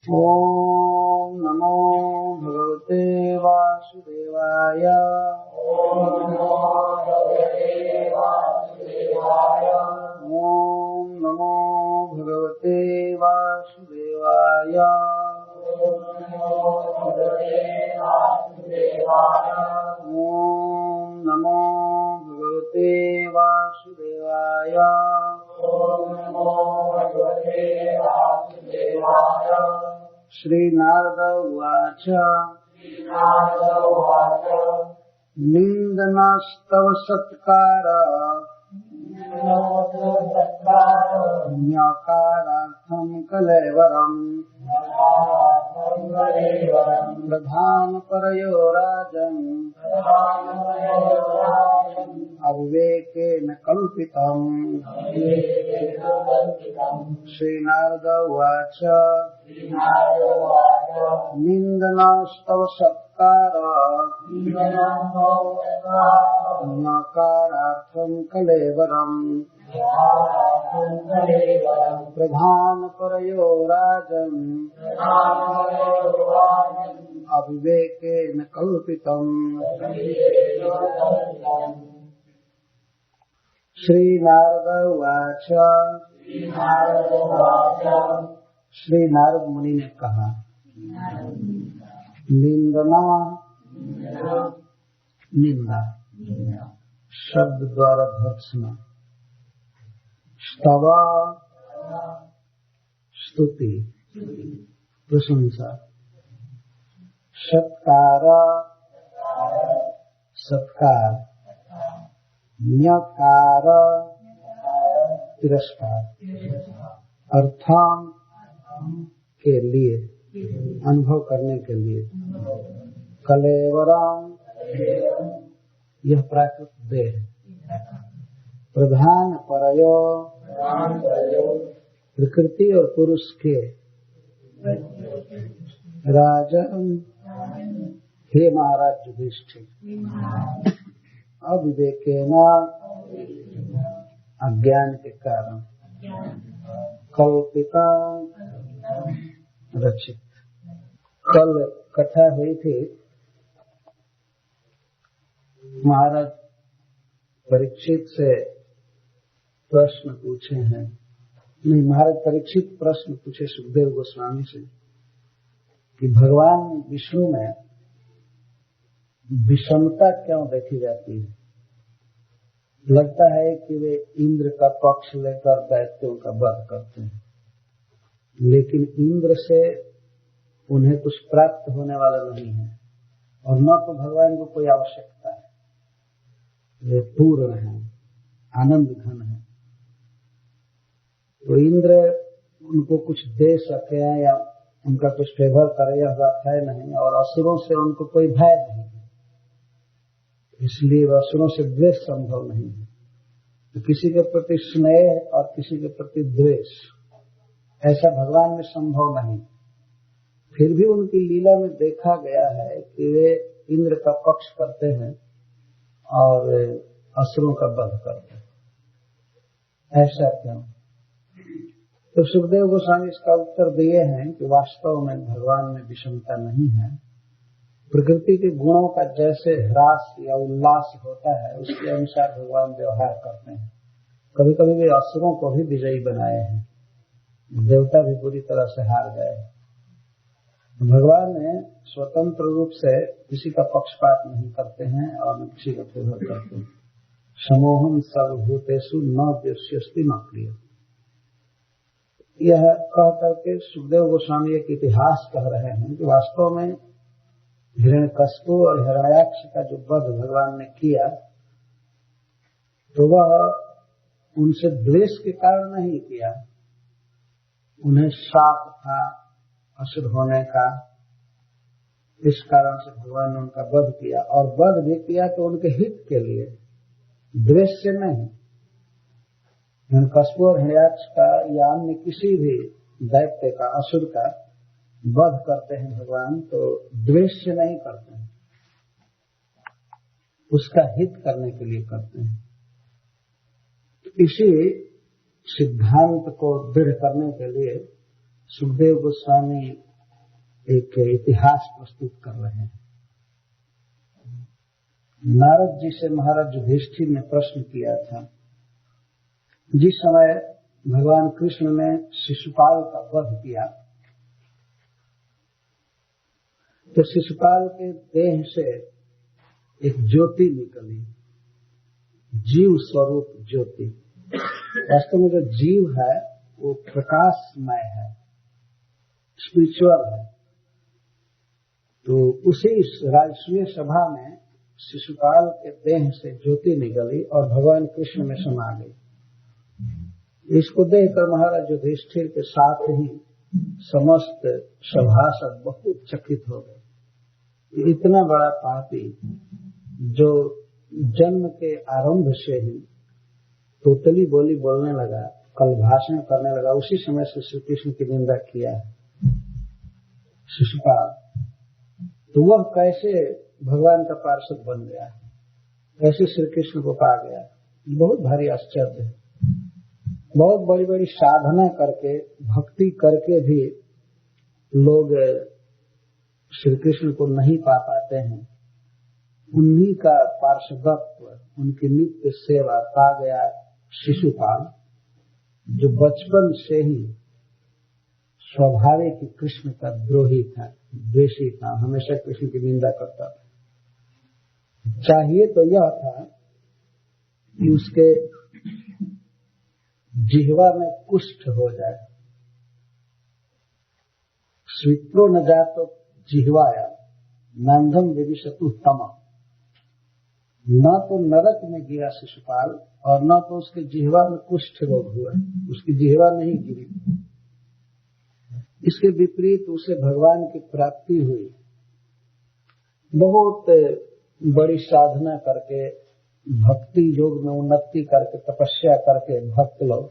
ओम नमो भगवते वासुदेवाय। ओम नमो भगवते वासुदेवाय। ओम नमो भगवते वासुदेवाय। श्री नारद उवाच निन्दनस्तव सत्कार न्याकारार्थं कलेवरम् प्रधानपरयो राजन् अविवेकेन कल्पितम्। श्रीनारद उवाच निन्दनस्तव सत्कार न्याकारार्थं कलेवरम् प्रधानपरयो राजन् अविवेकेन कल्पितम्। श्री नारद उवाच श्री नारद मुनि ने कहा निंदना निंदा शब्द द्वारा भर्त्सना, स्तवा स्तुति प्रशंसा, सत्कार सत्कार, न्यकार तिरस्कार, अर्थां के लिए अनुभव करने के लिए, कलेवरम यह प्राकृत देह, प्रधान परयो प्रकृति और पुरुष के, राजन हे महाराज युधिष्ठिर, अविवेकेन अज्ञान के कारण, कल्पिता रचित। कल कथा हुई थी महाराज परीक्षित से प्रश्न पूछे हैं, नहीं महाराज परीक्षित प्रश्न पूछे सुखदेव गोस्वामी से कि भगवान विष्णु में विषमता क्यों देखी जाती है। लगता है कि वे इंद्र का पक्ष लेकर दैत्यों का वध करते हैं, लेकिन इंद्र से उन्हें कुछ प्राप्त होने वाला नहीं है और न तो भगवान को कोई आवश्यकता है। वे पूर्ण है, आनंद घन है, तो इंद्र उनको कुछ दे सके या उनका कुछ फेवर करे यह बात है नहीं, और असुरों से उनको कोई भय नहीं है, इसलिए असुरों से द्वेष संभव नहीं है। तो किसी के प्रति स्नेह और किसी के प्रति द्वेष ऐसा भगवान में संभव नहीं। फिर भी उनकी लीला में देखा गया है कि वे इंद्र का पक्ष करते हैं और असुरों का वध करते हैं। ऐसा क्यों? तो सुखदेव गोस्वामी इसका उत्तर दिए हैं कि वास्तव में भगवान में विषमता नहीं है। प्रकृति के गुणों का जैसे ह्रास या उल्लास होता है उसके अनुसार भगवान व्यवहार करते हैं। कभी कभी वे असुरों को भी विजयी बनाए हैं, देवता भी पूरी तरह से हार गए। भगवान ने स्वतंत्र रूप से किसी का पक्षपात नहीं करते हैं और न किसी का फेवर करते हैं। समोहम सर्वभूतेषु न द्वेष्यस्ति न प्रिय। यह कह करके सुखदेव गोस्वामी एक इतिहास कह रहे हैं कि वास्तव में हिरण्यकश्यप और हिरण्याक्ष का जो वध भगवान ने किया तो वह उनसे द्वेष के कारण नहीं किया। उन्हें शाप था असुर होने का, इस कारण से भगवान ने उनका वध किया, और वध भी किया तो उनके हित के लिए, द्वेष से नहीं। हिरण्यकश्यप और हिरण्याक्ष का या अन्य किसी भी दैत्य का, असुर का वध करते हैं भगवान तो द्वेष से नहीं करते हैं, उसका हित करने के लिए करते हैं। इसी सिद्धांत को दृढ़ करने के लिए सुखदेव गोस्वामी एक इतिहास प्रस्तुत कर रहे हैं। नारद जी से महाराज युधिष्ठिर ने प्रश्न किया था, जिस समय भगवान कृष्ण ने शिशुपाल का वध किया तो शिशुपाल के देह से एक ज्योति निकली, जीव स्वरूप ज्योति। वास्तव में जो जीव है वो प्रकाशमय है, स्पिरिचुअल है। तो उसी राजसूय सभा में शिशुपाल के देह से ज्योति निकली और भगवान कृष्ण में समा गई। इसको देखकर महाराज युधिष्ठिर के साथ ही समस्त सभासद बहुत चकित हो गए। इतना बड़ा पापी जो जन्म के आरंभ से ही तोतली बोली बोलने लगा, कल भाषण करने लगा, उसी समय से श्री कृष्ण की निंदा किया है शिशुपाल, तो वह कैसे भगवान का पार्षद बन गया, कैसे श्री कृष्ण को पा गया? बहुत भारी आश्चर्य है। बहुत बड़ी बड़ी साधना करके, भक्ति करके भी लोग श्री कृष्ण को नहीं पा पाते हैं। उन्हीं का पार्षदत्व, उनकी नित्य सेवा पा गया शिशुपाल, जो बचपन से ही स्वाभाविक कृष्ण का द्रोही था, द्वेषी था, हमेशा कृष्ण की निंदा करता था। चाहिए तो यह था कि उसके जिह्वा में कुष्ठ हो जाए। स्वित्रो न जातो जिह्वाया नंदम विविशतु तम। न तो नरक में गिरा शिशुपाल और न तो उसके जिह्वा में कुष्ठ रोग हुआ, उसकी जिह्वा नहीं गिरी। इसके विपरीत उसे भगवान की प्राप्ति हुई। बहुत बड़ी साधना करके, भक्ति योग में उन्नति करके, तपस्या करके भक्त लोग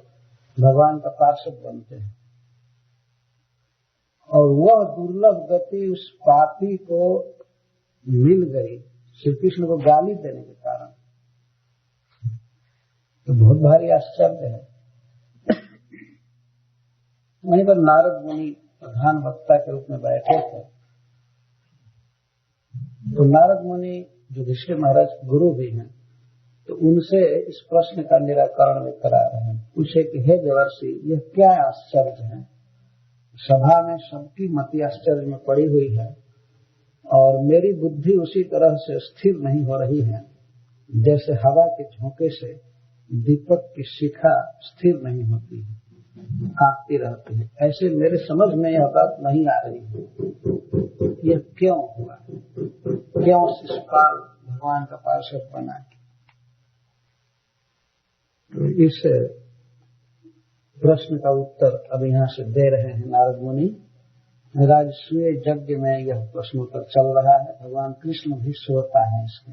भगवान का पार्षद बनते हैं, और वह दुर्लभ गति उस पापी को मिल गई श्री कृष्ण को गाली देने के कारण। तो बहुत भारी आश्चर्य है। वहीं पर नारद मुनि प्रधान वक्ता के रूप में बैठे थे। तो नारद मुनि युधिष्ठिर महाराज गुरु भी हैं, तो उनसे इस प्रश्न का निराकरण भी करा रहे हैं। पूछे कि हे देवर्षि, यह क्या आश्चर्य है? सभा में सबकी मति आश्चर्य में पड़ी हुई है और मेरी बुद्धि उसी तरह से स्थिर नहीं हो रही है जैसे हवा के झोंके से दीपक की शिखा स्थिर नहीं होती है, कांपती रहती है। ऐसे मेरे समझ में यह बात नहीं आ रही है, यह क्यों हुआ? क्यों शिशुपाल भगवान का पार्षद बना? तो इस प्रश्न का उत्तर अब यहाँ से दे रहे हैं नारद मुनि। राजसूय यज्ञ में यह प्रश्नोत्तर चल रहा है। भगवान कृष्ण भी श्रोता है इसके।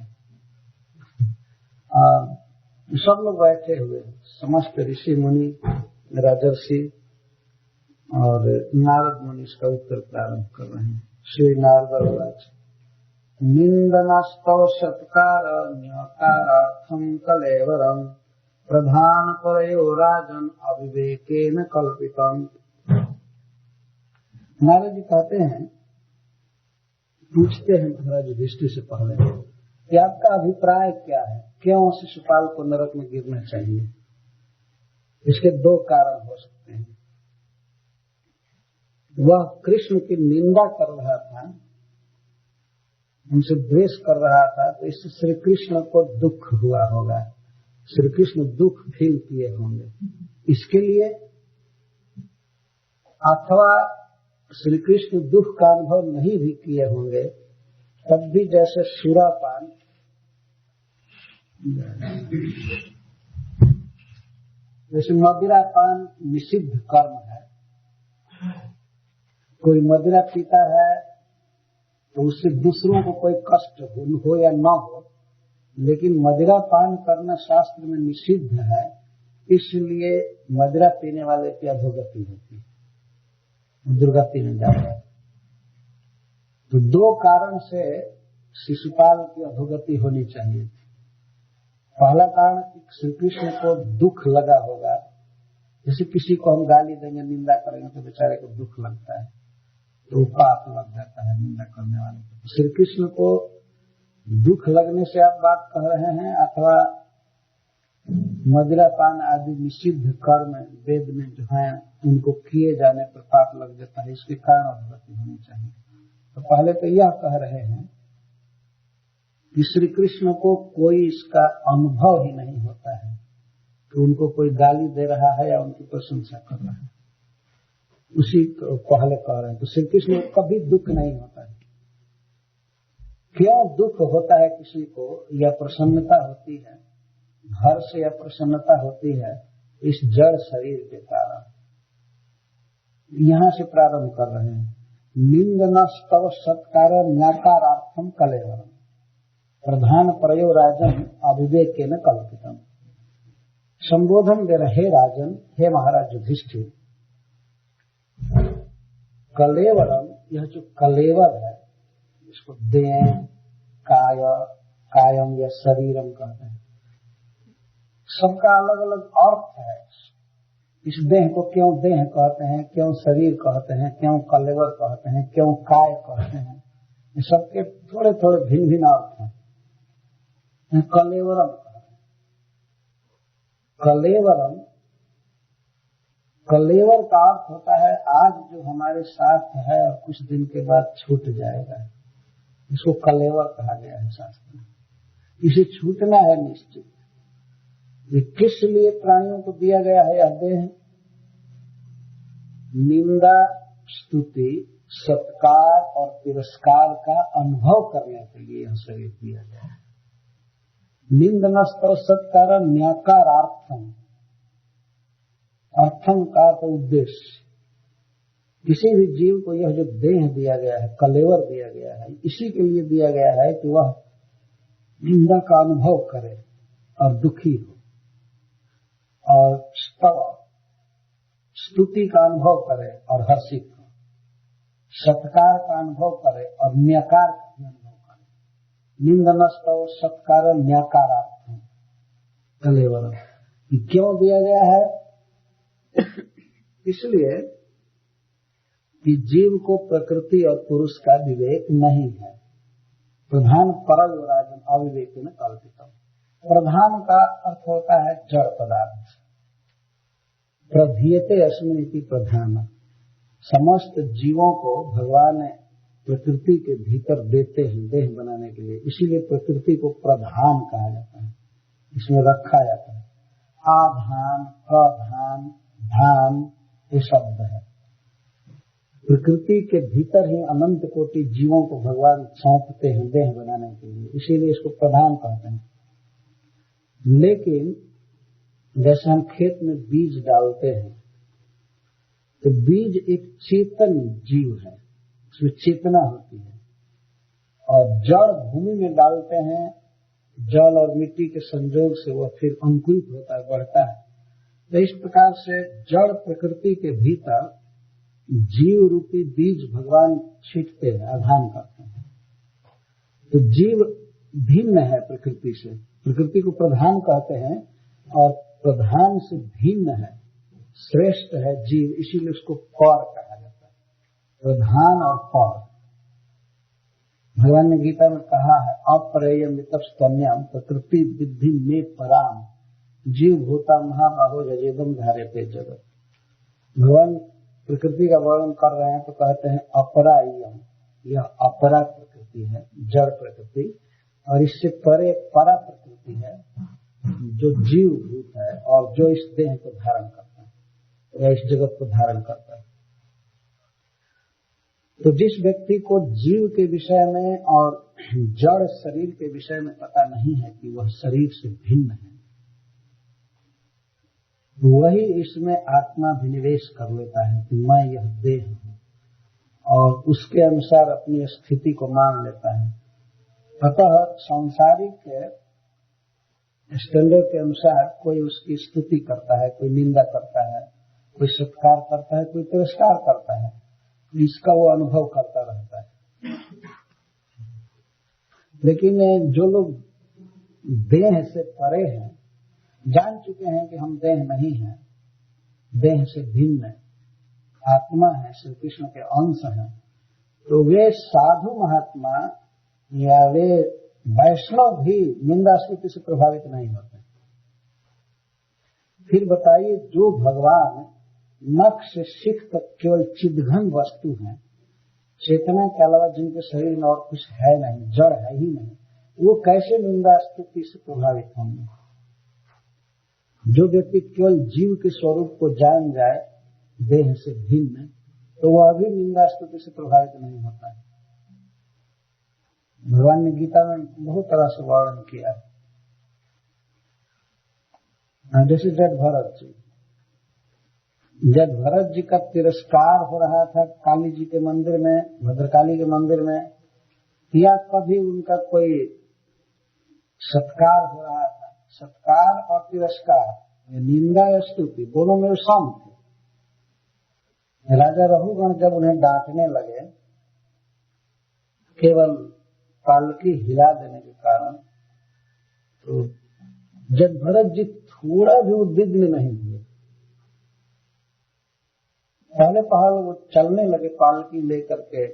सब लोग बैठे हुए, समस्त ऋषि मुनि, राजर्षि और नारद मुनि इसका उत्तर प्रारंभ कर रहे हैं। श्री नारद निंदनस्तव सत्कार न्यकारार्थम कलेवरम प्रधान परयो राजन अविवेकेन कल्पितम। नारद जी कहते हैं, पूछते हैं महाराज युधिष्ठिर से पहले कि आपका अभिप्राय क्या है, क्यों शिशुपाल को नरक में गिरना चाहिए? इसके दो कारण हो सकते हैं। वह कृष्ण की निंदा कर रहा था, उनसे द्वेष कर रहा था, तो इससे श्री कृष्ण को दुख हुआ होगा, श्री कृष्ण दुख फील किए होंगे इसके लिए। अथवा श्री कृष्ण दुख का अनुभव नहीं भी किए होंगे, तब भी जैसे सुरापान, जैसे मदिरापान निषिद्ध कर्म है, कोई मदिरा पीता है तो उससे दूसरों को कोई कष्ट हो या न हो, लेकिन मदिरा पान करना शास्त्र में निषिद्ध है, इसलिए मदिरा पीने वाले की अधोगति होती है, दुर्गति में जाता है। तो दो कारण से शिशुपाल की अधोगति होनी चाहिए। पहला कारण श्री कृष्ण को दुख लगा होगा, जैसे किसी को हम गाली देंगे, निंदा करेंगे तो बेचारे को दुख लगता है, तो पाप लग जाता है निंदा करने वाले को। श्री कृष्ण को दुख लगने से आप बात कह रहे हैं अथवा मदिरापान आदि निषिद्ध कर्म वेद में जो है उनको किए जाने पर पाप लग जाता है, इसके कारण अवगति होनी चाहिए। तो पहले तो यह कह रहे हैं कि श्री कृष्ण को कोई इसका अनुभव ही नहीं होता है कि उनको कोई गाली दे रहा है या उनकी प्रशंसा कर रहा है, उसी को पहले कह रहे हैं। तो श्री कृष्ण को कभी दुख नहीं होता है। क्यों दुख होता है किसी को या प्रसन्नता होती है, हर्ष या प्रसन्नता होती है, इस जड़ शरीर के कारण। यहां से प्रारंभ कर रहे हैं। निंदन स्तव सत्कार न्याकारार्थम कलेवरम प्रधान प्रयो राजन अविवेकेन कल्पितम। संबोधन दे रहे राजन, हे महाराज युधिष्ठिर, कलेवरम, यह जो कलेवर है इसको देह, कायम या शरीरम कहते हैं। सबका अलग अलग अर्थ है। इस देह को क्यों देह कहते हैं, क्यों शरीर कहते हैं, क्यों कलेवर कहते हैं, क्यों काय कहते हैं, ये सबके थोड़े थोड़े भिन्न भिन्न अर्थ हैं। कलेवरम, कलेवरम, कलेवर का अर्थ होता है आज जो हमारे साथ है और कुछ दिन के बाद छूट जाएगा, इसको कलेवर कहा गया है शास्त्र में। इसे छूटना है निश्चित। ये किस लिए प्राणियों को दिया गया है यह देह? निंदा, स्तुति, सत्कार और तिरस्कार का अनुभव करने के लिए यह शरीर दिया गया है। निंदनस्तव सत्कार न्याकारार्थम, अर्थम का तो उद्देश्य। किसी भी जीव को यह जो देह दिया गया है, कलेवर दिया गया है, इसी के लिए दिया गया है कि वह निंदा का अनुभव करे और दुखी हो, और स्तव, स्तुति का अनुभव करे और हर्षित हो, सत्कार का अनुभव करे और न्याकार का भी अनुभव करे। निंदनस्तव सत्कार न्याकारार्थम कलेवर। क्यों दिया गया है? इसलिए कि जीव को प्रकृति और पुरुष का विवेक नहीं है। प्रधान परल राजन अविवेक में कल्पितम। प्रधान का अर्थ होता है जड़ पदार्थ। प्रधीयते अस्मिन् इति प्रधान। समस्त जीवों को भगवान ने प्रकृति के भीतर देते हैं देह बनाने के लिए, इसीलिए प्रकृति को प्रधान कहा जाता है, इसमें रखा जाता है। आधान, प्रधान, धान ये शब्द है। प्रकृति के भीतर ही अनंत कोटि जीवों को भगवान सौंपते हैं देह बनाने के लिए, इसीलिए इसको प्रधान कहते हैं। लेकिन जैसे हम खेत में बीज डालते हैं तो बीज एक चेतन जीव है, उसमें चेतना होती है, और जड़ भूमि में डालते हैं, जल और मिट्टी के संयोग से वह फिर अंकुरित होता है, बढ़ता है। तो इस प्रकार से जड़ प्रकृति के भीतर जीव रूपी बीज भगवान छींटते हैं, आधान करते हैं। तो जीव भिन्न है प्रकृति से, प्रकृति को प्रधान कहते हैं और प्रधान से भिन्न है, श्रेष्ठ है जीव, इसीलिए उसको पर कहा जाता है। प्रधान और पर। भगवान ने गीता में कहा है अप्रेयम तपस्तन्यम प्रकृति विद्धि में पराम जीव भूता महाबाहो जजेदम धारे पे जगत। भगवान प्रकृति का वर्णन कर रहे हैं तो कहते हैं अपरायम, यह अपरा प्रकृति है, जड़ प्रकृति, और इससे परे परा प्रकृति है जो जीव भूत है और जो इस देह को धारण करता है या इस जगत को धारण करता है। तो जिस व्यक्ति को जीव के विषय में और जड़ शरीर के विषय में पता नहीं है कि वह शरीर से भिन्न है, वही इसमें आत्माभिनिवेश कर लेता है कि मैं यह देह हूं, और उसके अनुसार अपनी स्थिति को मान लेता है। अतः सांसारिक स्टैंडर्ड के अनुसार कोई उसकी स्तुति करता है, कोई निंदा करता है, कोई सत्कार करता है, कोई तिरस्कार करता है, इसका वो अनुभव करता रहता है। लेकिन जो लोग देह से परे हैं, जान चुके हैं कि हम देह नहीं हैं, देह से भिन्न है, आत्मा है, श्री कृष्ण के अंश हैं, तो वे साधु महात्मा या वे वैष्णव भी निंदा स्तुति से प्रभावित नहीं होते। फिर बताइए, जो भगवान नख से सिख तक केवल चिदघन वस्तु है, चेतना के अलावा जिनके शरीर में और कुछ है नहीं, जड़ है ही नहीं, वो कैसे निंदा स्तुति से प्रभावित होंगे? जो व्यक्ति केवल जीव के स्वरूप को जान जाए देह से भिन्न, तो वह भी निंदा स्तुति से प्रभावित नहीं होता है। भगवान ने गीता में बहुत तरह से वर्णन किया। जैसे जब भरत जी का तिरस्कार हो रहा था काली जी के मंदिर में, भद्रकाली के मंदिर में, या कभी उनका कोई सत्कार हो रहा था, सत्कार और तिरस्कार, निंदा या स्तुति दोनों में सम थे। राजा रघुगण जब उन्हें डांटने लगे केवल पालकी हिला देने के कारण, तो जब भरत जी थोड़ा भी उद्विग्न नहीं हुए। पहले वो चलने लगे पालकी लेकर के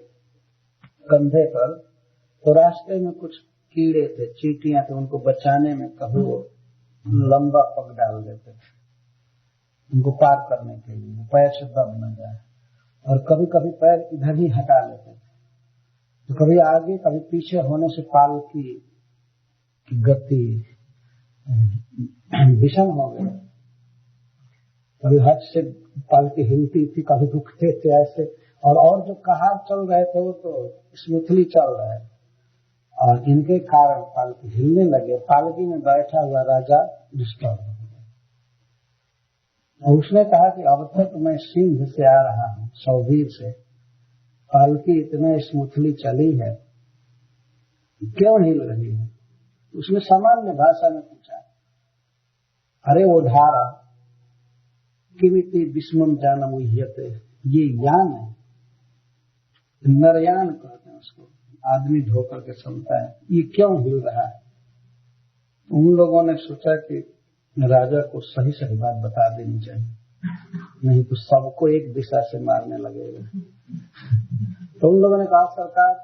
कंधे पर, तो रास्ते में कुछ कीड़े थे, चींटियां थे, उनको बचाने में कभी वो लंबा पग डाल देते थे उनको पार करने के लिए, पैर से दब न जाए, और कभी कभी पैर इधर ही हटा लेते थे, तो कभी आगे कभी पीछे होने से पालकी की गति विषम हो गई। कभी हद से पालकी हिलती थी, कभी रुकते थे ऐसे, और जो कहार चल रहे थे वो तो स्मूथली चल रहे, और इनके कारण पालकी हिलने लगे। पालकी में बैठा हुआ राजा डिस्टर्ब हो गया, और उसने कहा कि अब तक मैं सिंह से आ रहा हूँ, सौवीर से, पालकी इतने स्मूथली चली है, क्यों हिल रही है? उसने सामान्य भाषा में पूछा, अरे वो धारा किमिति विस्मम जानम उह्यते, ये यान है, नरयान कहते हैं उसको, आदमी ढोकर के चलता है, ये क्यों हिल रहा है? उन लोगों ने सोचा कि राजा को सही सही बात बता देनी चाहिए, नहीं तो सबको एक दिशा से मारने लगेगा। तो उन लोगों ने कहा, सरकार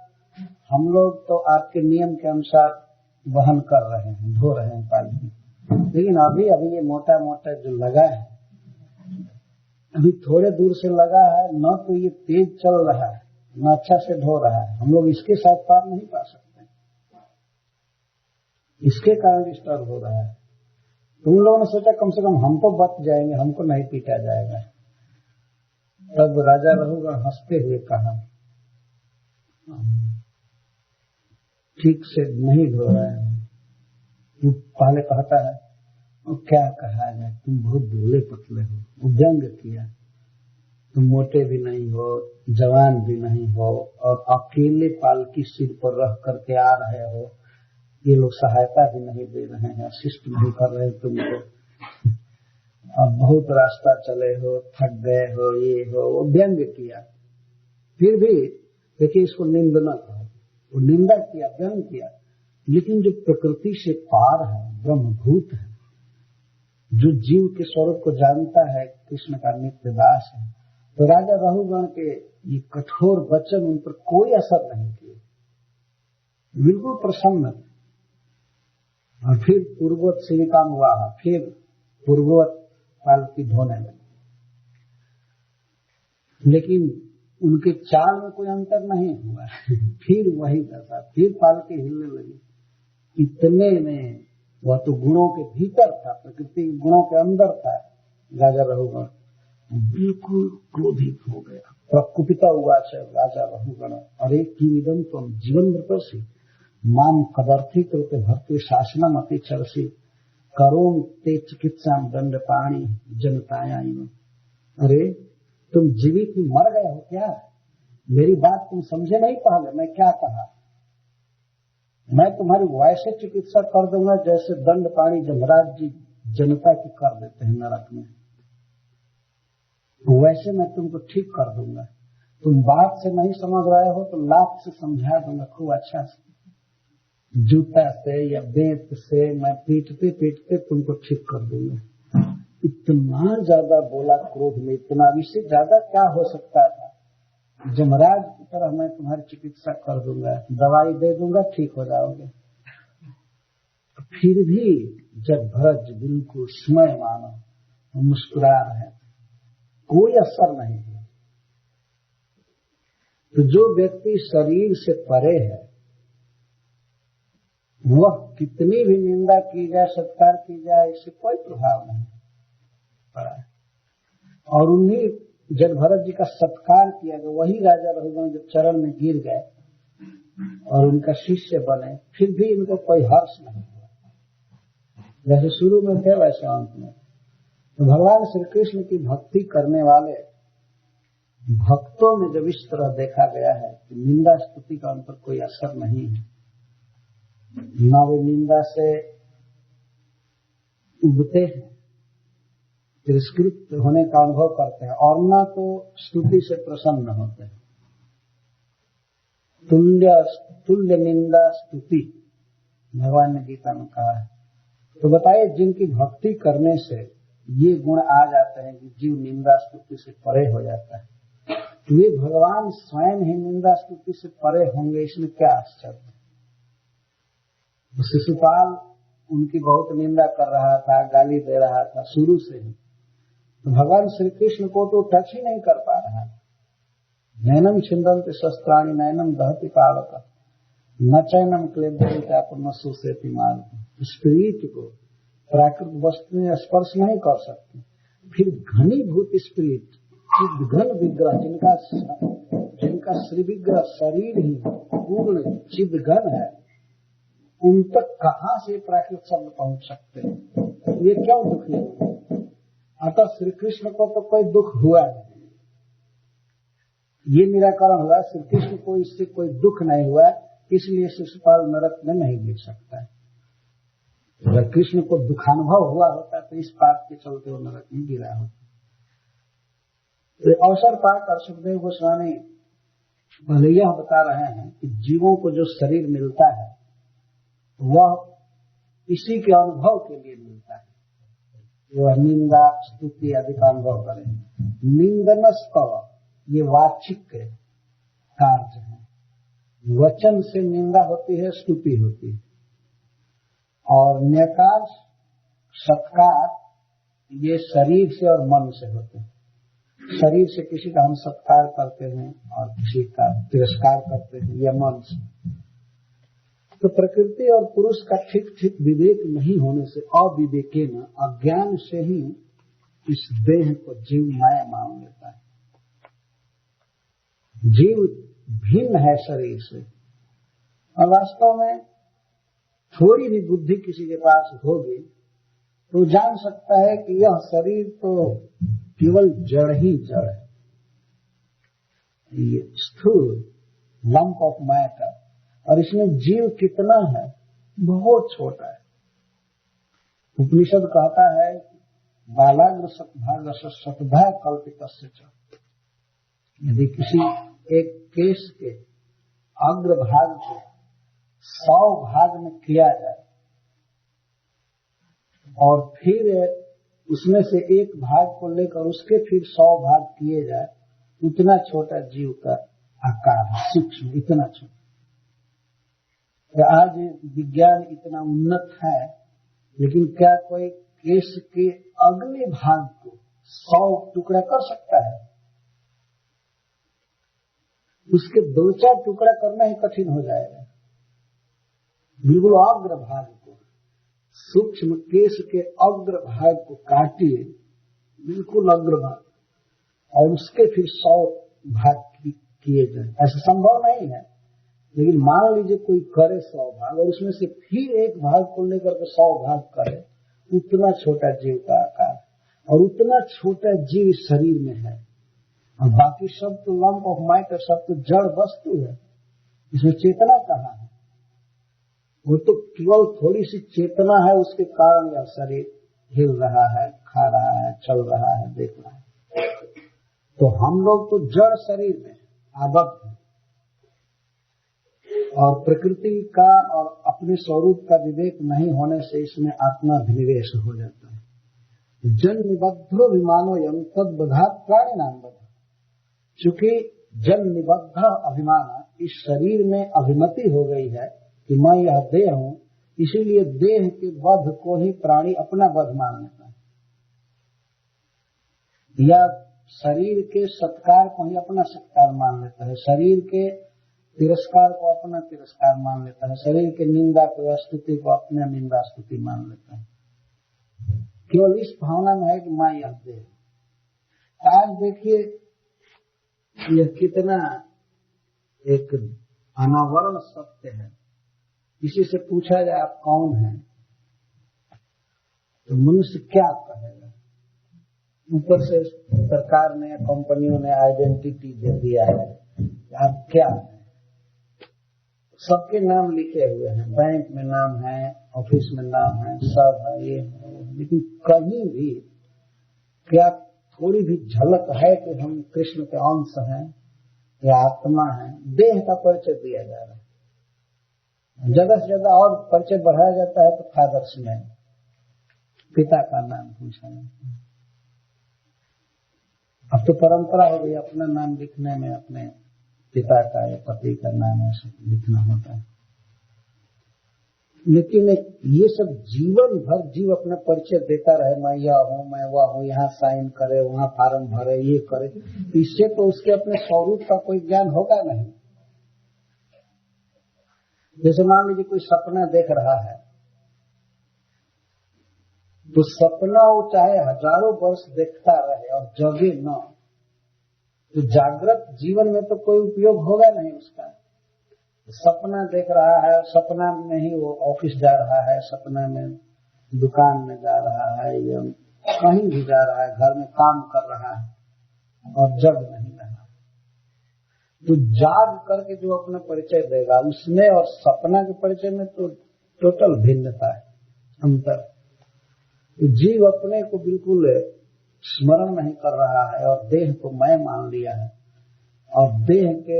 हम लोग तो आपके नियम के अनुसार वहन कर रहे हैं, ढो रहे हैं पालकी, लेकिन अभी अभी ये मोटा मोटा जो लगा है, अभी थोड़े दूर से लगा है, न तो ये तेज चल रहा है न अच्छा से ढो रहा है, हम लोग इसके साथ पार नहीं पा सकते, इसके कारण डिस्टर्ब हो रहा है। तो उन लोगों ने सोचा कम से कम हम तो बच जाएंगे, हमको नहीं पीटा जाएगा। तब राजा रघुगण हंसते हुए कहा, ठीक से नहीं ढो रहे हैं। तू पहले कहता है, और क्या कहा है, तुम बहुत भोले पतले हो, व्यंग किया, तुम मोटे भी नहीं हो, जवान भी नहीं हो, और अकेले पालकी सिर पर रख करके आ रहे हो, ये लोग सहायता भी नहीं दे रहे हैं, असिस्ट नहीं कर रहे तुमको, अब बहुत रास्ता चले हो, थक गए हो, ये हो, वो व्यंग किया। फिर भी देखिए, इसको निंदना कहा, वो निंदा किया, व्यंग किया, लेकिन जो प्रकृति से पार है, ब्रह्मभूत है, जो जीव के स्वरूप को जानता है, कृष्ण का नित्य दास है, तो राजा रघुगण के ये कठोर वचन उन पर कोई असर नहीं किए, बिल्कुल प्रसन्न। और फिर पूर्ववत सेविका हुआ, फिर पूर्ववत पालकी धोने लगे, लेकिन उनके चाल में कोई अंतर नहीं हुआ। फिर वही दशा, फिर पालकी हिलने लगी। इतने में वह तो गुणों के भीतर था, प्रकृति के गुणों के अंदर था। राजा रघुगण बिल्कुल क्रोधित हो गया, प्रकुपिता हुआ राजा रघुगण, अरे किमिदं त्वं जीवन मृतसि माम कदर्थी कृते भक्ति शासनम अति चरसि करोम ते चिकित्सा दंड पाणी जनताया। अरे तुम जीवित ही मर गए हो क्या? मेरी बात तुम समझे नहीं? पहले मैं क्या कहा, मैं तुम्हारी वैसे चिकित्सा कर दूंगा जैसे दंड पाणी जमराज जी जनता की कर देते हैं नरक में, वैसे मैं तुमको ठीक कर दूंगा। तुम बात से नहीं समझ रहे हो तो लात से समझा दूंगा खूब अच्छा से, जूता से या बेत से मैं पीटते पीटते तुमको ठीक कर दूंगा। इतना ज्यादा बोला क्रोध में, इतना, इससे ज्यादा क्या हो सकता था। जमराज की तरह मैं तुम्हारी चिकित्सा कर दूंगा, दवाई दे दूंगा, ठीक हो जाओगे। फिर भी जब भरत बिल्कुल समय मानो मुस्कुरा रहे, कोई असर नहीं है। तो जो व्यक्ति शरीर से परे है वह कितनी भी निंदा की जाए, सत्कार की जाए, इससे कोई प्रभाव नहीं पड़ा। और उन्हीं जब भरत जी का सत्कार किया गया, वही राजा रघुगण जब चरण में गिर गए और उनका शिष्य बने, फिर भी इनको कोई हर्ष नहीं हुआ। जैसे शुरू में थे वैसे अंत में। तो भगवान श्री कृष्ण की भक्ति करने वाले भक्तों में जब इस तरह देखा गया है कि निंदा स्तुति का उन पर कोई असर नहीं है, न वे निंदा से उबते हैं, तिरस्कृत होने का अनुभव करते हैं, और न तो स्तुति से प्रसन्न होते हैं। तुल्य निंदा स्तुति भगवान ने गीता में कहा है। तो बताइए, जिनकी भक्ति करने से ये गुण आ जाते हैं कि जीव निंदा स्तुति से परे हो जाता है, तो वे भगवान स्वयं ही निंदा स्तुति से परे होंगे, इसमें क्या आश्चर्य है। शिशुपाल उनकी बहुत निंदा कर रहा था, गाली दे रहा था शुरू से ही, तो भगवान श्री कृष्ण को तो टच ही नहीं कर पा रहा। नैनम छिंदन्ति शस्त्राणि नैनम दहति पावक न चैनम क्लेदन्ति आपन सुसेति मार्ग। स्पिरिट को प्राकृतिक वस्तु में स्पर्श नहीं कर सकती, फिर घनीभूत स्पिरिट चिद्घन विग्रह, जिनका श्री विग्रह शरीर ही पूर्ण चिद्घन है, उन तक कहाँ से प्राकृतिक शब्द पहुंच सकते हैं। ये क्यों दुखी हुए? अतः श्री कृष्ण को तो कोई दुख हुआ नहीं, ये निराकरण हुआ। श्री कृष्ण को इससे कोई दुख नहीं हुआ, इसलिए शिशुपाल नरक में नहीं गिर सकता है। अगर कृष्ण को दुखानुभव हुआ होता तो इस बात के चलते वो नरक में गिरा होता। तो अवसर पाकर सुखदेव गोस्वामी पहले यह बता रहे हैं कि जीवों को जो शरीर मिलता है वह इसी के अनुभव के लिए मिलता है, वह निंदा स्तुति आदि का अनुभव करें। निंदन स्तव ये वाचिक कार्य है, वचन से निंदा होती है, स्तुति होती है। और न्यकार सत्कार ये शरीर से और मन से होते हैं। शरीर से किसी का हम सत्कार करते हैं और किसी का तिरस्कार करते हैं, यह मन से। तो प्रकृति और पुरुष का ठीक ठीक विवेक नहीं होने से, अविवेकेन अज्ञान से ही इस देह को जीव माया मान लेता है। जीव भिन्न है शरीर से, और वास्तव में थोड़ी भी बुद्धि किसी के पास होगी तो जान सकता है कि यह शरीर तो केवल जड़ ही जड़ है, ये स्थूल लंप ऑफ मैटर, और इसमें जीव कितना है, बहुत छोटा है। उपनिषद कहता है बालाग्र सतभाग शतभा कल्पितस्य च, यदि किसी एक केश के अग्रभाग को 100 भाग में किया जाए और फिर उसमें से एक भाग को लेकर उसके फिर 100 भाग किए जाए, उतना छोटा जीव का आकार है, सूक्ष्म, इतना छोटा। आज विज्ञान इतना उन्नत है, लेकिन क्या कोई केश के अगले भाग को 100 टुकड़ा कर सकता है? उसके 2-4 टुकड़ा करना ही कठिन हो जाएगा। बिल्कुल अग्र भाग को, सूक्ष्म केश के अग्र भाग को काटिए, बिल्कुल अग्र भाग, और उसके फिर 100 भाग किए जाए, ऐसा संभव नहीं है। लेकिन मान लीजिए कोई करे 100 भाग और उसमें से फिर एक भाग को लेकर के 100 भाग करे, उतना छोटा जीव का आकार, और उतना छोटा जीव शरीर में है, और बाकी सब तो लंप ऑफ मैटर, सब तो जड़ वस्तु है, इसमें चेतना कहाँ है? वो तो केवल थोड़ी सी चेतना है, उसके कारण यह शरीर हिल रहा है, खा रहा है, चल रहा है, देख रहा है। तो हम लोग तो जड़ शरीर में आबद्ध हैं, और प्रकृति का और अपने स्वरूप का विवेक नहीं होने से इसमें आत्माभिनिवेश हो जाता है। जन निबद्धो विमानो यम तद बधात प्राणी नाम बधा, चूंकि जन निबद्ध अभिमान, इस शरीर में अभिमति हो गई है कि मैं यह देह हूँ, इसीलिए देह के वध को ही प्राणी अपना वध मान लेता है, या शरीर के सत्कार को ही अपना सत्कार मान लेता है, शरीर के तिरस्कार को अपना तिरस्कार मान लेता है, शरीर के निंदा को, स्तुति को अपना निंदा स्तुति मान लेता है, केवल इस भावना में है कि मैं यह देह। आज देखिए यह कितना एक अनावरण सत्य है। किसी से पूछा जाए आप कौन हैं, तो मनुष्य क्या कहेगा? ऊपर से सरकार ने, कंपनियों ने आइडेंटिटी दे दिया है, आप क्या हैं? सबके नाम लिखे हुए हैं, बैंक में नाम है, ऑफिस में नाम है, सब है, ये है, लेकिन कहीं भी क्या थोड़ी भी झलक है कि हम कृष्ण के अंश हैं या आत्मा हैं? देह का परिचय दिया जा रहा है। ज्यादा से ज्यादा और परिचय बढ़ाया जाता है तो फादर्स नेम, पिता का नाम पूछा जाता है। अब तो परंपरा हो गई अपना नाम लिखने में अपने पिता का या पति का नाम ऐसे लिखना होता है, लेकिन ये सब जीवन भर जीव अपना परिचय देता रहे, मैं यह हूँ, मैं वह हूँ, यहाँ साइन करे, वहाँ फार्म भरे, ये करे, इससे तो उसके अपने स्वरूप का कोई ज्ञान होगा नहीं। जैसे मान लीजिए कोई सपना देख रहा है, तो सपना वो चाहे हजारों वर्ष देखता रहे और जगे न, तो जागृत जीवन में तो कोई उपयोग होगा नहीं उसका। सपना देख रहा है, सपना में ही वो ऑफिस जा रहा है, सपना में दुकान में जा रहा है, या कहीं भी जा रहा है, घर में काम कर रहा है और जग नहीं रहा। तो जाग करके जो अपना परिचय देगा, उसमें और सपना के परिचय में तो टोटल भिन्नता है, अंतर। तो जीव अपने को बिल्कुल स्मरण नहीं कर रहा है और देह को मैं मान लिया है, और देह के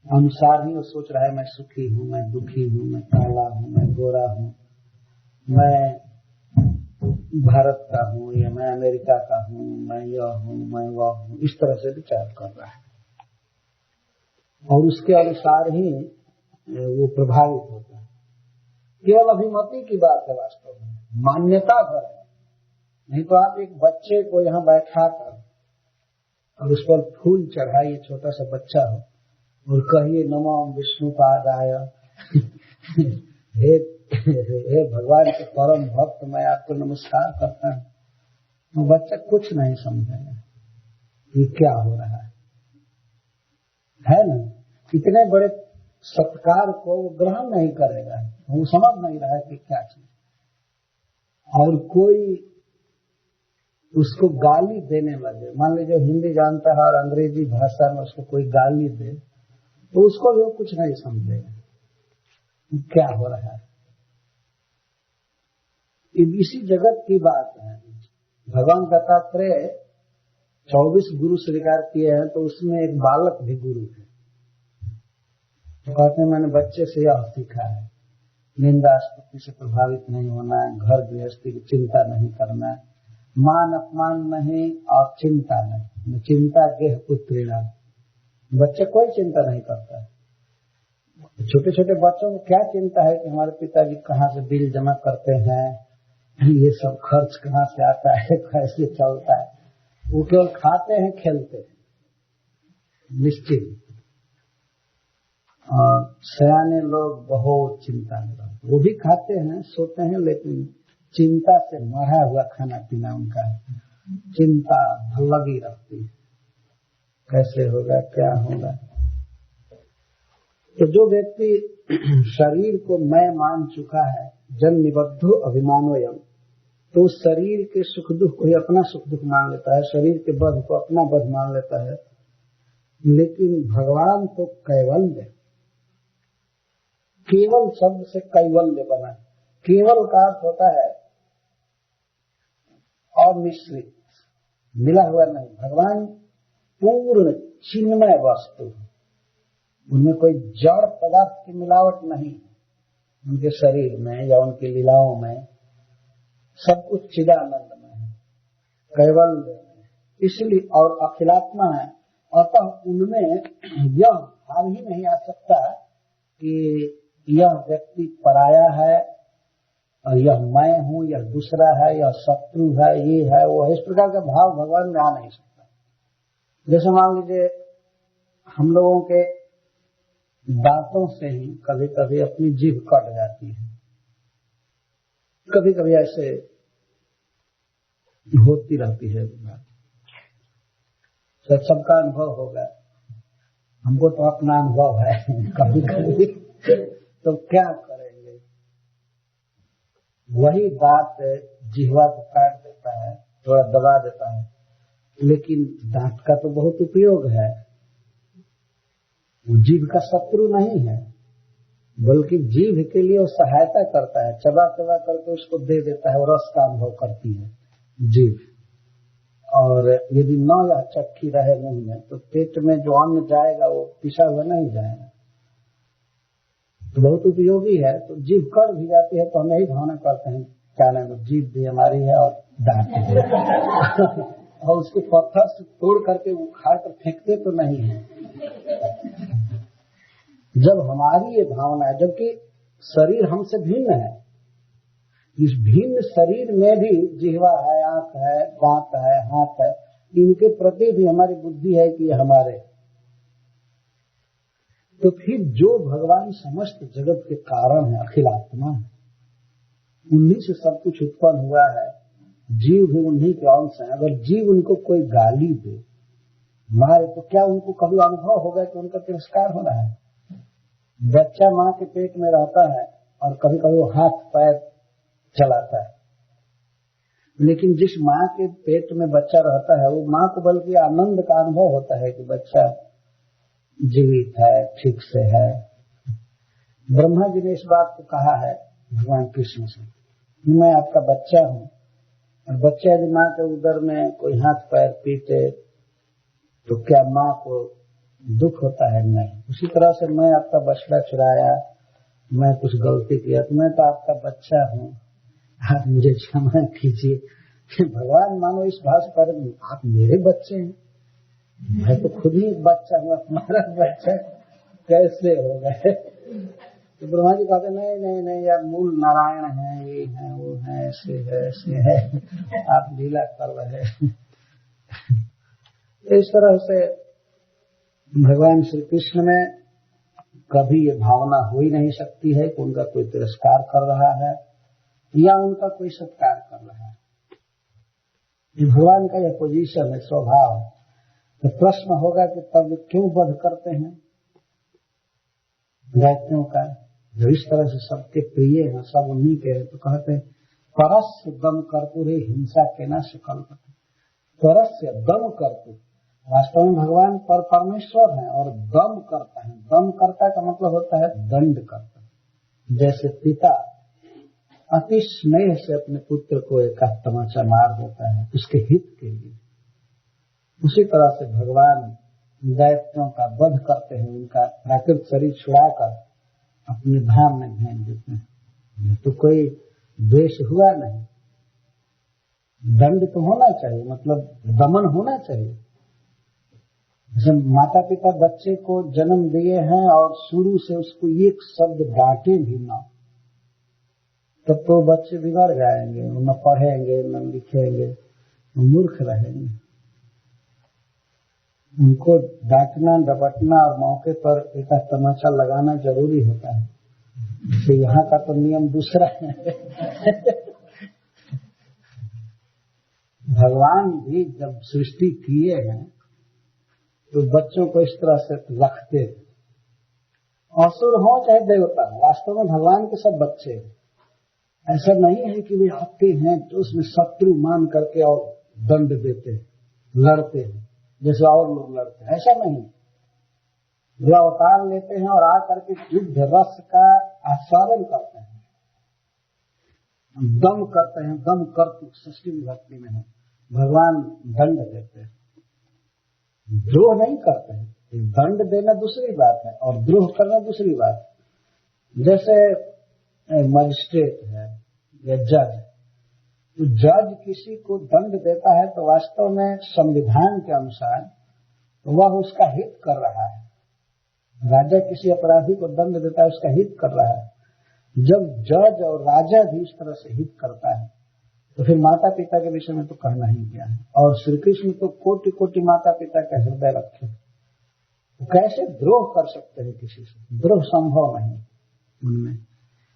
अनुसार ही वो सोच रहा है मैं सुखी हूँ, मैं दुखी हूँ, मैं काला हूँ, मैं गोरा हूँ, मैं भारत का हूँ या मैं अमेरिका का हूँ, मैं यह हूँ, मैं वह हूँ, इस तरह से विचार कर रहा है और उसके अनुसार ही वो प्रभावित होता है। केवल अभिमति की बात है, वास्तव में मान्यता भर है। नहीं तो आप एक बच्चे को यहाँ बैठा कर और उस पर फूल चढ़ाइए, छोटा सा बच्चा हो, और कहिए नमो विष्णुपादाय, हे भगवान के परम भक्त, मैं आपको नमस्कार करता हूँ, तो बच्चा कुछ नहीं समझेगा ये क्या हो रहा है ना। इतने बड़े सत्कार को वो ग्रहण नहीं करेगा, वो समझ नहीं रहा है कि क्या चीज। और कोई उसको गाली देने लगे, मान लीजिए हिंदी जानता है और अंग्रेजी भाषा में उसको कोई गाली दे, तो उसको भी कुछ नहीं समझेगा क्या हो रहा है। इसी जगत की बात है। भगवान दत्तात्रेय 24 गुरु स्वीकार किए हैं, तो उसमें एक बालक भी गुरु है। तो कहते हैं मैंने बच्चे से यह सीखा है, निंदा स्तुति से प्रभावित नहीं होना, घर गृहस्थी की चिंता नहीं करना, मान अपमान नहीं और चिंता नहीं, चिंता गेह पुत्रीणा। बच्चे कोई चिंता नहीं करता है। छोटे छोटे बच्चों को क्या चिंता है कि हमारे पिताजी कहाँ से बिल जमा करते हैं, ये सब खर्च कहाँ से आता है, कैसे चलता है। वो केवल खाते हैं, खेलते हैं, निश्चित। और सयाने लोग बहुत चिंता में रहते, वो भी खाते हैं, सोते हैं, लेकिन चिंता से मरा हुआ खाना पीना उनका है। चिंता लगी रहती है, कैसे होगा, क्या होगा। तो जो व्यक्ति शरीर को मैं मान चुका है, जन निबद्धो अभिमानोयम, तो उस शरीर के सुख दुख को ही अपना सुख दुख मान लेता है, शरीर के बध को अपना बध मान लेता है। लेकिन भगवान तो कैवल्य, केवल शब्द से कैवल्य बना। केवल का अर्थ होता है और मिश्रित, मिला हुआ नहीं। भगवान पूर्ण चिन्मय वस्तु, उनमें कोई जड़ पदार्थ की मिलावट नहीं। उनके शरीर में या उनकी लीलाओं में सब कुछ चिदानंद में है, कैवल्य है। इसलिए और अखिलात्मा है, अतः उनमें यह भाव ही नहीं आ सकता कि यह व्यक्ति पराया है और यह मैं हूँ, यह दूसरा है, यह शत्रु है, ये है वो है। इस प्रकार का भाव भगवान में आ नहीं सकता। जैसे मान लीजिए हम लोगों के दांतों से ही कभी कभी अपनी जीभ कट जाती है, कभी कभी ऐसे होती रहती है बात। सबका अनुभव होगा, हमको तो अपना अनुभव है कभी कभी। तो क्या करेंगे, वही बात जिह्वा को काट देता है, थोड़ा दबा देता है, लेकिन दांत का तो बहुत उपयोग है। वो जीभ का शत्रु नहीं है, बल्कि जीभ के लिए वो सहायता करता है, चबा चबा करके उसको दे देता है और रस का अनुभव करती है जीभ। और यदि न यह चक्की रहे मुंह में तो पेट में जो अन्न जाएगा वो पिसा हुआ नहीं जाएगा, तो बहुत उपयोगी है। तो जीभ कट भी जाती है तो हम यही भावना करते हैं, क्या नाम है, जीभ भी हमारी है और दांत भी और उसके पत्थर से तोड़ करके उखाड़ कर फेंकते तो नहीं है। जब हमारी ये भावना है, जबकि शरीर हमसे भिन्न है, इस भिन्न शरीर में भी जिह्वा है, आंख है, दांत है, हाथ है, इनके प्रति भी हमारी बुद्धि है कि ये हमारे। तो फिर जो भगवान समस्त जगत के कारण है, अखिल आत्मा है, उन्हीं से सब कुछ उत्पन्न हुआ है, जीव भी उन्हीं के अंश है। अगर जीव उनको कोई गाली दे, मारे, तो क्या उनको कभी अनुभव होगा कि उनका तिरस्कार हो रहा है? बच्चा माँ के पेट में रहता है और कभी कभी वो हाथ पैर चलाता है, लेकिन जिस माँ के पेट में बच्चा रहता है वो माँ को बल्कि आनंद का अनुभव होता है कि बच्चा जीवित है, ठीक से है। ब्रह्मा जी ने इस बात को कहा है भगवान कृष्ण से, मैं आपका बच्चा हूँ, और बच्चा यदि माँ के उदर में कोई हाथ पैर पीटे तो क्या माँ को दुख होता है? नहीं। उसी तरह से मैं आपका बछड़ा चुराया, मैं कुछ गलती किया तो मैं तो आपका बच्चा हूँ, आप मुझे क्षमा कीजिए। भगवान मानो इस भाव से कह रहे, आप मेरे बच्चे हैं, मैं तो खुद ही बच्चा हूँ, हमारा बच्चा कैसे हो गए? तो ब्रह्मा जी कहते नहीं नहीं नहीं यार, मूल नारायण है, ये है वो है, ऐसे है, आप लीला कर रहे हैं। इस तरह से भगवान श्री कृष्ण में कभी ये भावना हो ही नहीं सकती है कि उनका कोई तिरस्कार कर रहा है या उनका कोई सत्कार कर रहा है। ये भगवान का यह पोजीशन है, स्वभाव है। तो प्रश्न होगा कि तब क्यों वध करते हैं दैत्यों का, जो इस तरह से सबके प्रिय हैं, सब उन्हीं के हैं। तो कहते हैं परस्य दम कर्तुरे हिंसा के न सकल्पते। परस्य दम कर्तु, वास्तव में भगवान परमेश्वर हैं और दम करता है। दम करता का मतलब होता है दंड करता। जैसे पिता अति स्नेह से अपने पुत्र को एक तमाचा मार देता है उसके हित के लिए, उसी तरह से भगवान दैत्यों का वध करते हैं, उनका प्राकृत शरीर छुड़ाकर अपने धाम में भेज देते हैं। तो कोई द्वेष हुआ नहीं, दंड तो होना चाहिए, मतलब दमन होना चाहिए। जब माता पिता बच्चे को जन्म दिए हैं और शुरू से उसको एक शब्द डांटे भी ना, तब तो बच्चे बिगड़ जाएंगे, न पढ़ेंगे न लिखेंगे, मूर्ख रहेंगे। उनको डांटना डपटना और मौके पर एक तमाचा लगाना जरूरी होता है। तो यहाँ का तो नियम दूसरा है। भगवान भी जब सृष्टि किए हैं तो बच्चों को इस तरह से रखते, असुर हो चाहे देवता, वास्तव में भगवान के सब बच्चे हैं। ऐसा नहीं है कि वे आते हैं तो उसमें शत्रु मान करके और दंड देते हैं, लड़ते हैं जैसे और लोग लड़ते हैं, ऐसा नहीं। वे अवतार लेते हैं और आकर के युद्ध रस का आस्वादन करते हैं, दम करते हैं। दम कर्तु षष्ठी विभक्ति में है, भगवान दंड देते हैं, द्रोह नहीं करते हैं। दंड देना दूसरी बात है और द्रोह करना दूसरी बात है। जैसे मजिस्ट्रेट है या जज, तो जज किसी को दंड देता है तो वास्तव में संविधान के अनुसार वह उसका हित कर रहा है। राजा किसी अपराधी को दंड देता है, उसका हित कर रहा है। जब जज और राजा भी इस तरह से हित करता है तो फिर माता पिता के विषय में तो कहना ही क्या है। और श्री कृष्ण तो कोटि कोटि माता पिता का हृदय रखे, तो कैसे द्रोह कर सकते हैं किसी से? द्रोह संभव नहीं उनमें।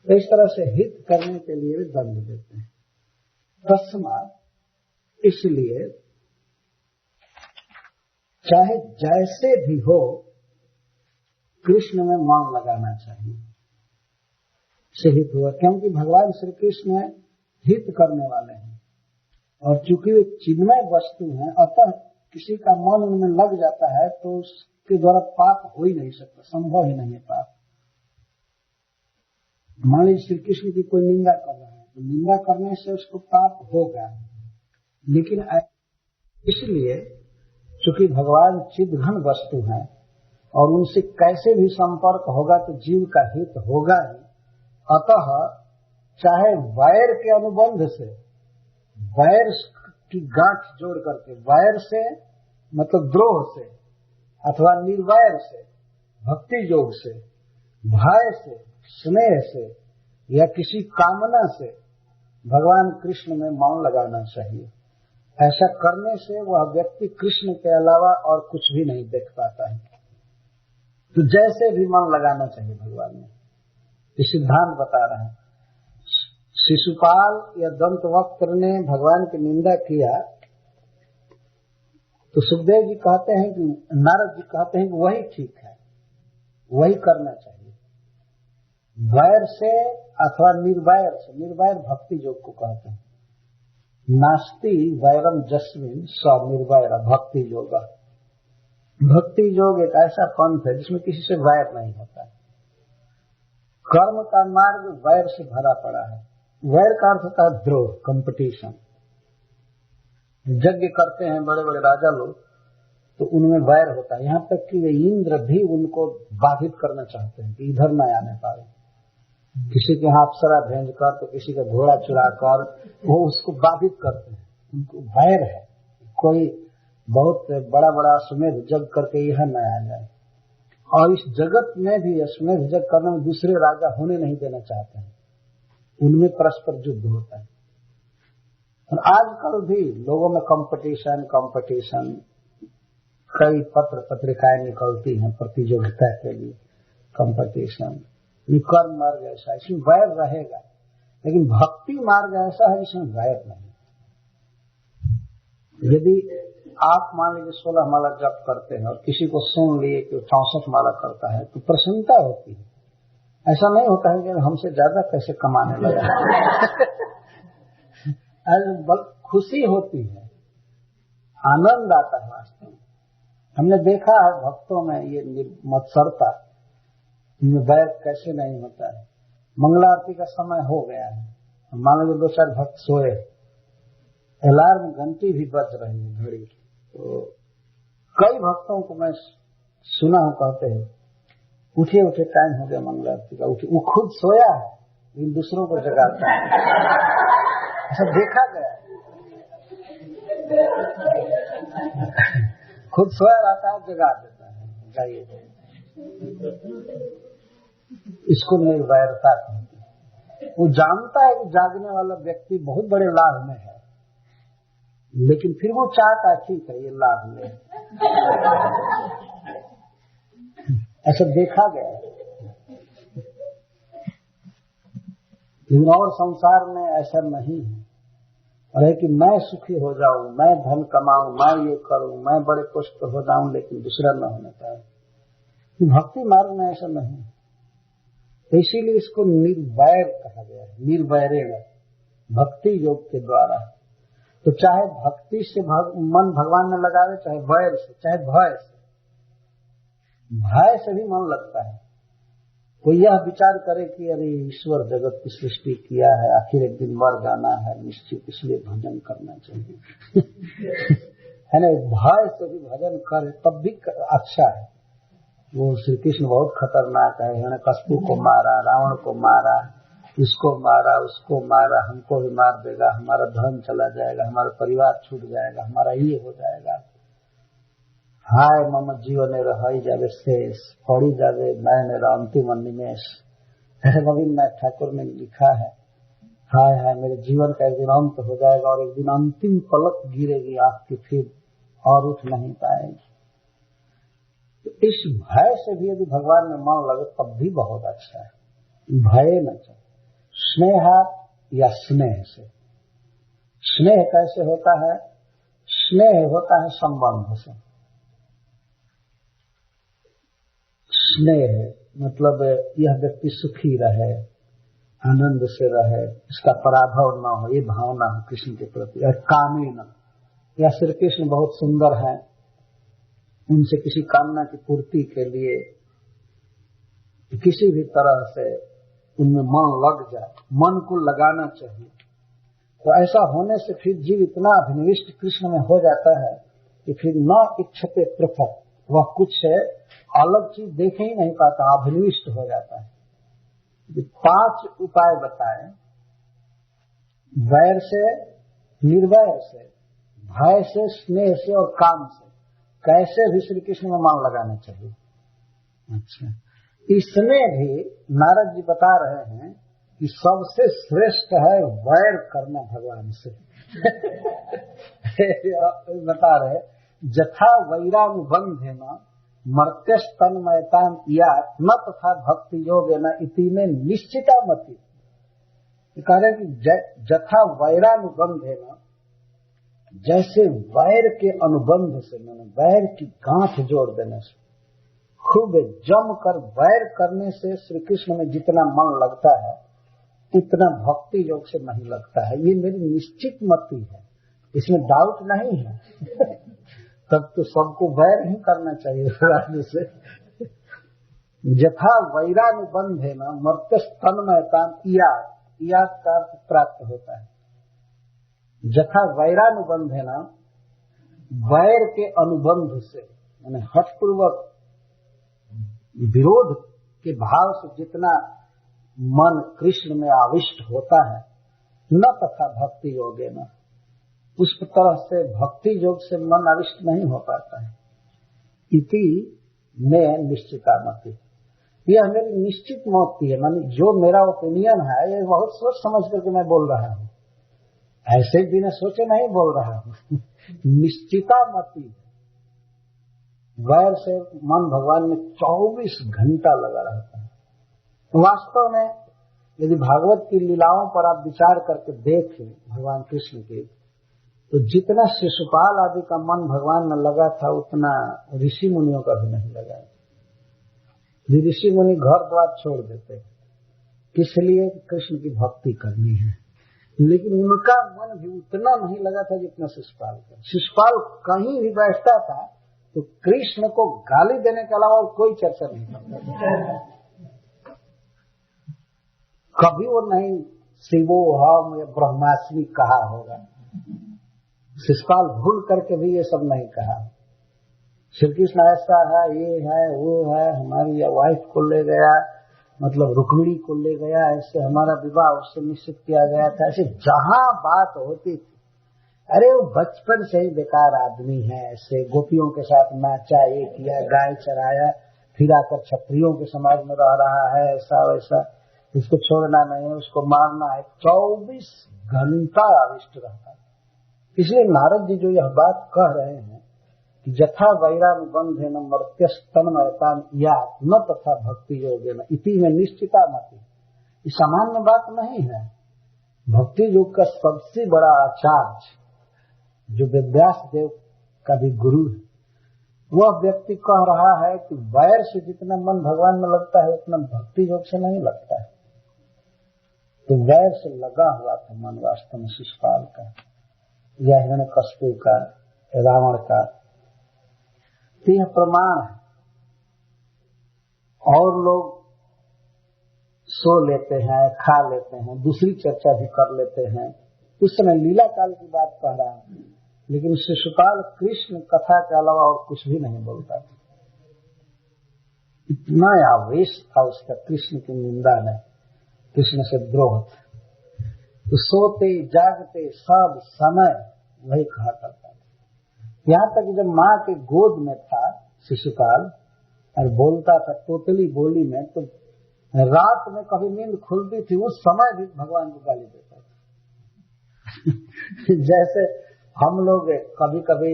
तो इस तरह से हित करने के लिए भी दंड देते हैं। तस्मात्, इसलिए चाहे जैसे भी हो कृष्ण में मन लगाना चाहिए, से हित हुआ। क्योंकि भगवान श्री कृष्ण हित करने वाले हैं और चूंकि वे चिन्मय वस्तु हैं, अतः किसी का मन उनमें लग जाता है तो उसके द्वारा पाप हो ही नहीं सकता, संभव ही नहीं है पाप। मान लीजिए श्री कृष्ण की कोई निंदा कर रहा है तो निंदा करने से उसको पाप होगा, लेकिन इसलिए चूंकि भगवान चिद्घन वस्तु हैं और उनसे कैसे भी संपर्क होगा तो जीव का हित होगा ही। अतः चाहे वैर के अनुबंध से, वैर की गांठ जोड़ करके, वैर से मतलब द्रोह से, अथवा निर्वैर से, भक्ति योग से, भय से, स्नेह से या किसी कामना से भगवान कृष्ण में मन लगाना चाहिए। ऐसा करने से वह व्यक्ति कृष्ण के अलावा और कुछ भी नहीं देख पाता है। तो जैसे भी मन लगाना चाहिए भगवान में, ये सिद्धांत बता रहे हैं। शिशुपाल या दंतवक्त्र ने भगवान की निंदा किया तो सुखदेव जी कहते हैं कि, नारद जी कहते हैं कि वही ठीक है, वही करना चाहिए। वैर से अथवा निर्वैर से, निर्वैर भक्ति योग को कहते हैं। नास्ति वैरम जस्मिन स निर्वैर भक्ति योग। भक्ति योग एक ऐसा पंथ है जिसमें किसी से वैर नहीं होता है। कर्म का मार्ग वैर से भरा पड़ा है। वैर का अर्थ होता है द्रोह, कंपटीशन। यज्ञ करते हैं बड़े बड़े राजा लोग तो उनमें वैर होता है, यहाँ तक कि वे इंद्र भी उनको बाधित करना चाहते हैं कि इधर न आने पाए। किसी के यहाँ अप्सरा भेज कर तो किसी का घोड़ा चुरा कर वो उसको बाधित करते हैं, उनको वैर है। कोई बहुत बड़ा बड़ा अश्वमेध यज्ञ करके यह न आ जाए। और इस जगत में भी अश्वमेध यज्ञ करने में दूसरे राजा होने नहीं देना चाहते हैं, उनमें परस्पर युद्ध होता है। और आजकल भी लोगों में कंपटीशन, कई पत्र पत्रिकाएं निकलती हैं प्रतियोगिता के लिए, कंपटीशन। कर्म मार्ग ऐसा, इसमें वैर रहेगा, लेकिन भक्ति मार्ग ऐसा है जिसमें वैर नहीं। यदि आप मान लीजिए 16 माला जप करते हैं और किसी को सुन लिए कि 64 माला करता है तो प्रसन्नता होती है। ऐसा नहीं होता है कि हमसे ज्यादा पैसे कमाने लगा। खुशी होती है, आनंद आता है वास्तव में। हमने देखा है भक्तों में ये मत्सरता, इनमें वैर कैसे नहीं होता है। मंगला आरती का समय हो गया है, मान लीजिए 2-4 भक्त सोए, अलार्म घंटी भी बज रही है घड़ी, तो कई भक्तों को मैं सुना हूं कहते हैं उठे टाइम हो गया मंगला आरती का, उठे। वो खुद सोया है लेकिन दूसरों को जगाता है। ऐसा देखा गया, खुद सोया रहता है, जगा देता है, जाइए। इसको निर्वैरता कहते हैं। वो जानता है कि जागने वाला व्यक्ति बहुत बड़े लाभ में है, लेकिन फिर वो चाहता है ठीक है ये लाभ ले। ऐसा देखा गया है। लेकिन और संसार में ऐसा नहीं है, और है कि मैं सुखी हो जाऊं, मैं धन कमाऊं, मैं ये करूं, मैं बड़े पुष्ट हो जाऊं, लेकिन दूसरा न होने पाए। भक्ति मार्ग में ऐसा नहीं, तो इसीलिए इसको निर्वैर कहा गया है, निर्वैरेण, भक्ति योग के द्वारा। तो चाहे भक्ति से मन भगवान में लगावे, चाहे वैर से, चाहे भय से। भय से भी मन लगता है। कोई यह विचार करे कि अरे ईश्वर जगत की सृष्टि किया है, आखिर एक दिन मर जाना है निश्चित, इसलिए भजन करना चाहिए। है ना, भय से भी भजन करे तब भी अच्छा है। वो श्री कृष्ण बहुत खतरनाक है, हिरण्यकश्यप को मारा, रावण को मारा, इसको मारा, उसको मारा, हमको भी मार देगा, हमारा धन चला जाएगा, हमारा परिवार छूट जाएगा, हमारा ये हो जाएगा। हाय मम जीवने रही जावे शेष, पड़ी जावे मैंने अंतिम निमेश। रविन्द्रनाथ ठाकुर ने लिखा है, हाय हाय मेरे जीवन का एक दिन अंत हो जाएगा और एक दिन अंतिम पलक गिरेगी आंख की, फिर और उठ नहीं पाएगी। तो इस भय से भी यदि भगवान में मन लगे तब भी बहुत अच्छा है। भय न चाहिए, स्नेहात या स्नेह से। स्नेह कैसे होता है? स्नेह होता है संबंध से। स्नेह मतलब यह व्यक्ति सुखी रहे, आनंद से रहे, इसका पराभव न हो, ये भावना है कृष्ण के प्रति। और कामेन, या श्री कृष्ण बहुत सुंदर है, उनसे किसी कामना की पूर्ति के लिए किसी भी तरह से उनमें मन लग जाए, मन को लगाना चाहिए। तो ऐसा होने से फिर जीव इतना अभिनिविष्ट कृष्ण में हो जाता है कि फिर न इच्छते पृथक, वह कुछ अलग चीज देख ही नहीं पाता, अभिनिविष्ट हो जाता है। 5 उपाय बताए, वैर से, निर्वैर से, भय से, स्नेह से और काम से कैसे भी श्री कृष्ण में मन लगाना चाहिए। अच्छा, इसमें भी नारद जी बता रहे हैं कि सबसे श्रेष्ठ है वैर करना भगवान से। बता रहे, जथा वैरानुबंधेन मर्त्यस्तन्मयतां या न तथा भक्ति योगेन इति में निश्चिता मति। कह रहे कि जथा वैरानुबंधेन, जैसे वैर के अनुबंध से, मैंने वैर की गांठ जोड़ देने से, खूब जम कर वैर करने से श्री कृष्ण में जितना मन लगता है उतना भक्ति योग से नहीं लगता है। ये मेरी निश्चित मति है, इसमें डाउट नहीं है। तब तो सबको वैर ही करना चाहिए राज्य से। जथा वैरानुबंधेन मर्त्यस्तन्मयतां इयात् का अर्थ प्राप्त होता है। जथा वैरानुबंधेन, वैर के अनुबंध से, यानी हठपूर्वक विरोध के भाव से जितना मन कृष्ण में आविष्ट होता है, न तथा भक्ति योगे न, उस तरह से भक्ति योग से मन आविष्ट नहीं हो पाता है। इति में निश्चिता मति, यह मेरी निश्चित मति है, मानी जो मेरा ओपिनियन है ये बहुत सोच समझ करके मैं बोल रहा हूँ, ऐसे बिना सोचे नहीं बोल रहा हूँ। निश्चिता मति, वैर से मन भगवान में 24 घंटा लगा रहता है। वास्तव में यदि भागवत की लीलाओं पर आप विचार करके देखें भगवान कृष्ण के, तो जितना शिशुपाल आदि का मन भगवान में लगा था उतना ऋषि मुनियों का भी नहीं लगा। ऋषि मुनि घर द्वार छोड़ देते हैं, किस लिए? कृष्ण की भक्ति करनी है, लेकिन उनका मन भी उतना नहीं लगा था जितना शिशुपाल का। शिशुपाल कहीं भी बैठता था तो कृष्ण को गाली देने के अलावा और कोई चर्चा नहीं करता। कभी वो नहीं शिवो हम या ब्रह्मास्मि कहा होगा। शिशुपाल भूल करके भी ये सब नहीं कहा। श्री कृष्ण ऐसा है, ये है, वो है, हमारी वाइफ को ले गया, मतलब रुक्मिणी को ले गया, ऐसे हमारा विवाह उससे निश्चित किया गया था, ऐसे जहां बात होती थी, अरे वो बचपन से ही बेकार आदमी है, ऐसे गोपियों के साथ नाचा, ये किया, गाय चराया, फिर आकर क्षत्रियों के समाज में रह रहा है, ऐसा वैसा, इसको छोड़ना नहीं, उसको मारना है। 24 घंटा आविष्ट रहता है। इसलिए नारद जी जो यह बात कह रहे हैं कि जथा वैरानुबंधेन मर्त्यस्तन्मयतां यात् न तथा भक्ति योगेन इति में निश्चिता मति, ये सामान्य बात नहीं है। भक्ति योग का सबसे बड़ा आचार्य जो वेदव्यास देव का भी गुरु है, वह व्यक्ति कह रहा है कि वैर से जितना मन भगवान में लगता है उतना भक्ति योग से नहीं लगता है। तो वैर से लगा हुआ था मन वास्तव में शिशुपाल का या हिरण्यकश्यप का, रावण का। तो यह प्रमाण है। और लोग सो लेते हैं, खा लेते हैं, दूसरी चर्चा भी कर लेते हैं, उस समय लीला काल की बात कह रहा है, लेकिन शिशुपाल कृष्ण कथा के अलावा और कुछ भी नहीं बोलता था। इतना आवेश था उसका कृष्ण की निंदा में, कृष्ण से द्रोह था। तो सोते जागते सब समय वही कहा करता था। यहाँ तक कि जब माँ के गोद में था शिशुपाल और बोलता था तोतली बोली में, तो रात में कभी नींद खुलती थी उस समय भी भगवान को गाली देता था। जैसे हम लोग कभी कभी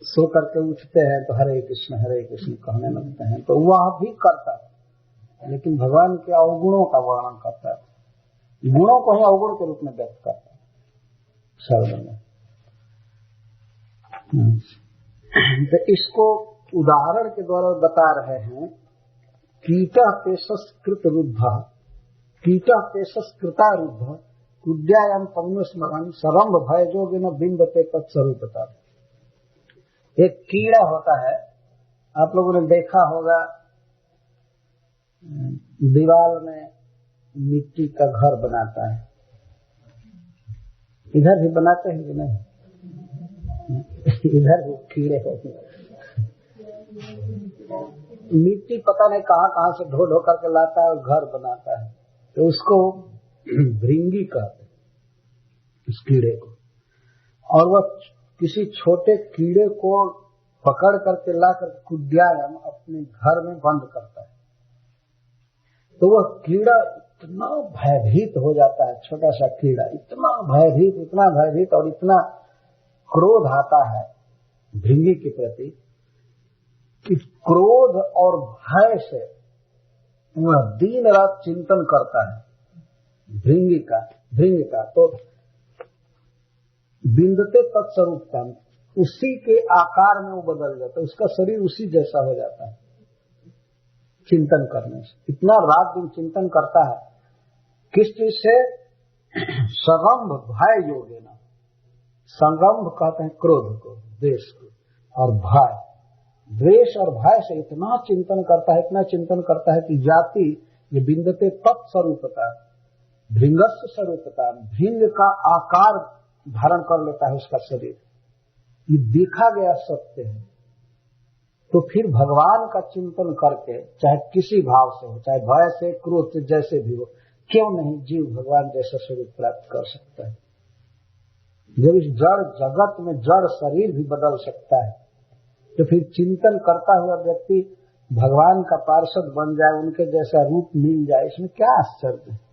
सो करके उठते हैं तो हरे कृष्ण कहने लगते हैं, तो वह भी करता था, लेकिन भगवान के अवगुणों का वर्णन करता है, गुणों को ही अवगुण के रूप में व्यक्त करता है शब्द में। तो इसको उदाहरण के द्वारा बता रहे हैं। कीटः पेशस्कृत रुद्ध, कीटः पेशस्कृता रुद्ध कुद्यायाम पवनो स्मरण सरम्भ भय जोगिन बिंदते तत्स्वरूपता। एक कीड़ा होता है, आप लोगों ने देखा होगा, दीवार में मिट्टी का घर बनाता है, इधर भी बनाते हैं कि नहीं? इधर भी कीड़े होते हैं, मिट्टी पता नहीं कहाँ से ढो ढो करके लाता है और घर बनाता है, तो उसको भृंगी कहते हैं इस कीड़े को। और वह किसी छोटे कीड़े को पकड़ करके लाकर कुद्यायाम अपने घर में बंद करता है, तो वह कीड़ा इतना भयभीत हो जाता है, छोटा सा कीड़ा इतना भयभीत और इतना क्रोध आता है भृंगी के प्रति कि क्रोध और भय से वह दिन रात चिंतन करता है भृंगी का। तो बिंदते तत्स्वरूपता, उसी के आकार में वो बदल जाता है, उसका शरीर उसी जैसा हो जाता है चिंतन करने से। इतना रात दिन चिंतन करता है, किस चीज से? संगम्भ भय योगेन, संगम्भ कहते हैं क्रोध को, द्वेष को, और भय, द्वेष और भय से इतना चिंतन करता है कि जाति ये बिंदते तत्स्वरूपता, भृंगस्य स्वरूपता, भृंग का आकार धारण कर लेता है उसका शरीर, ये देखा गया सत्य है। तो फिर भगवान का चिंतन करके, चाहे किसी भाव से हो, चाहे भय से, क्रोध से, जैसे भी हो, क्यों नहीं जीव भगवान जैसा स्वरूप प्राप्त कर सकता है। जब इस जड़ जगत में जड़ शरीर भी बदल सकता है, तो फिर चिंतन करता हुआ व्यक्ति भगवान का पार्षद बन जाए, उनके जैसा रूप मिल जाए, इसमें क्या आश्चर्य है।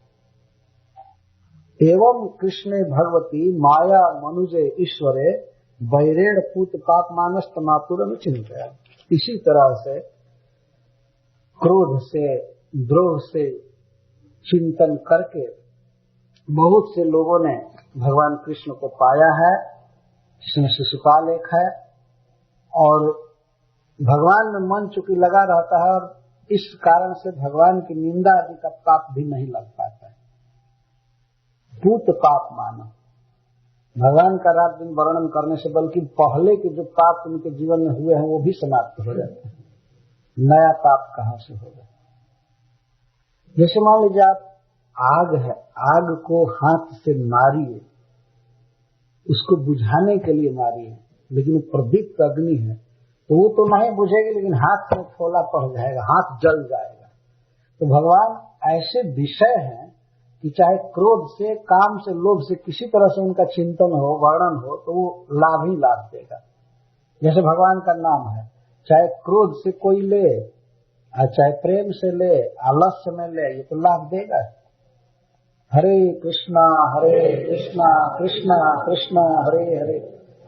एवं कृष्णे भगवती माया मनुजे ईश्वरे वैरेण पूत पाप मानस्त मातुरम चिंतया। इसी तरह से क्रोध से, द्रोह से चिंतन करके बहुत से लोगों ने भगवान कृष्ण को पाया है, जिसमें शिशुपाल एक है, और भगवान में मन चूंकि लगा रहता है, और इस कारण से भगवान की निंदा आदि का पाप भी नहीं लग पाता है। पूत पाप मानो, भगवान का रात दिन वर्णन करने से बल्कि पहले के जो पाप उनके जीवन में हुए हैं वो भी समाप्त हो जाते हैं, नया पाप कहाँ से होगा। जैसे मान लीजिए आप आग है, आग को हाथ से मारिए, उसको बुझाने के लिए मारिए, लेकिन प्रदीप्त अग्नि है तो वो तो नहीं बुझेगी, लेकिन हाथ में फोला पड़ जाएगा, हाथ जल जाएगा। तो भगवान ऐसे विषय हैं कि चाहे क्रोध से, काम से, लोभ से किसी तरह से उनका चिंतन हो, वर्णन हो, तो वो लाभ ही लाभ देगा। जैसे भगवान का नाम है, चाहे क्रोध से कोई ले, चाहे प्रेम से ले, आलस्य में ले, ये तो लाभ देगा। हरे कृष्णा कृष्णा कृष्णा हरे हरे,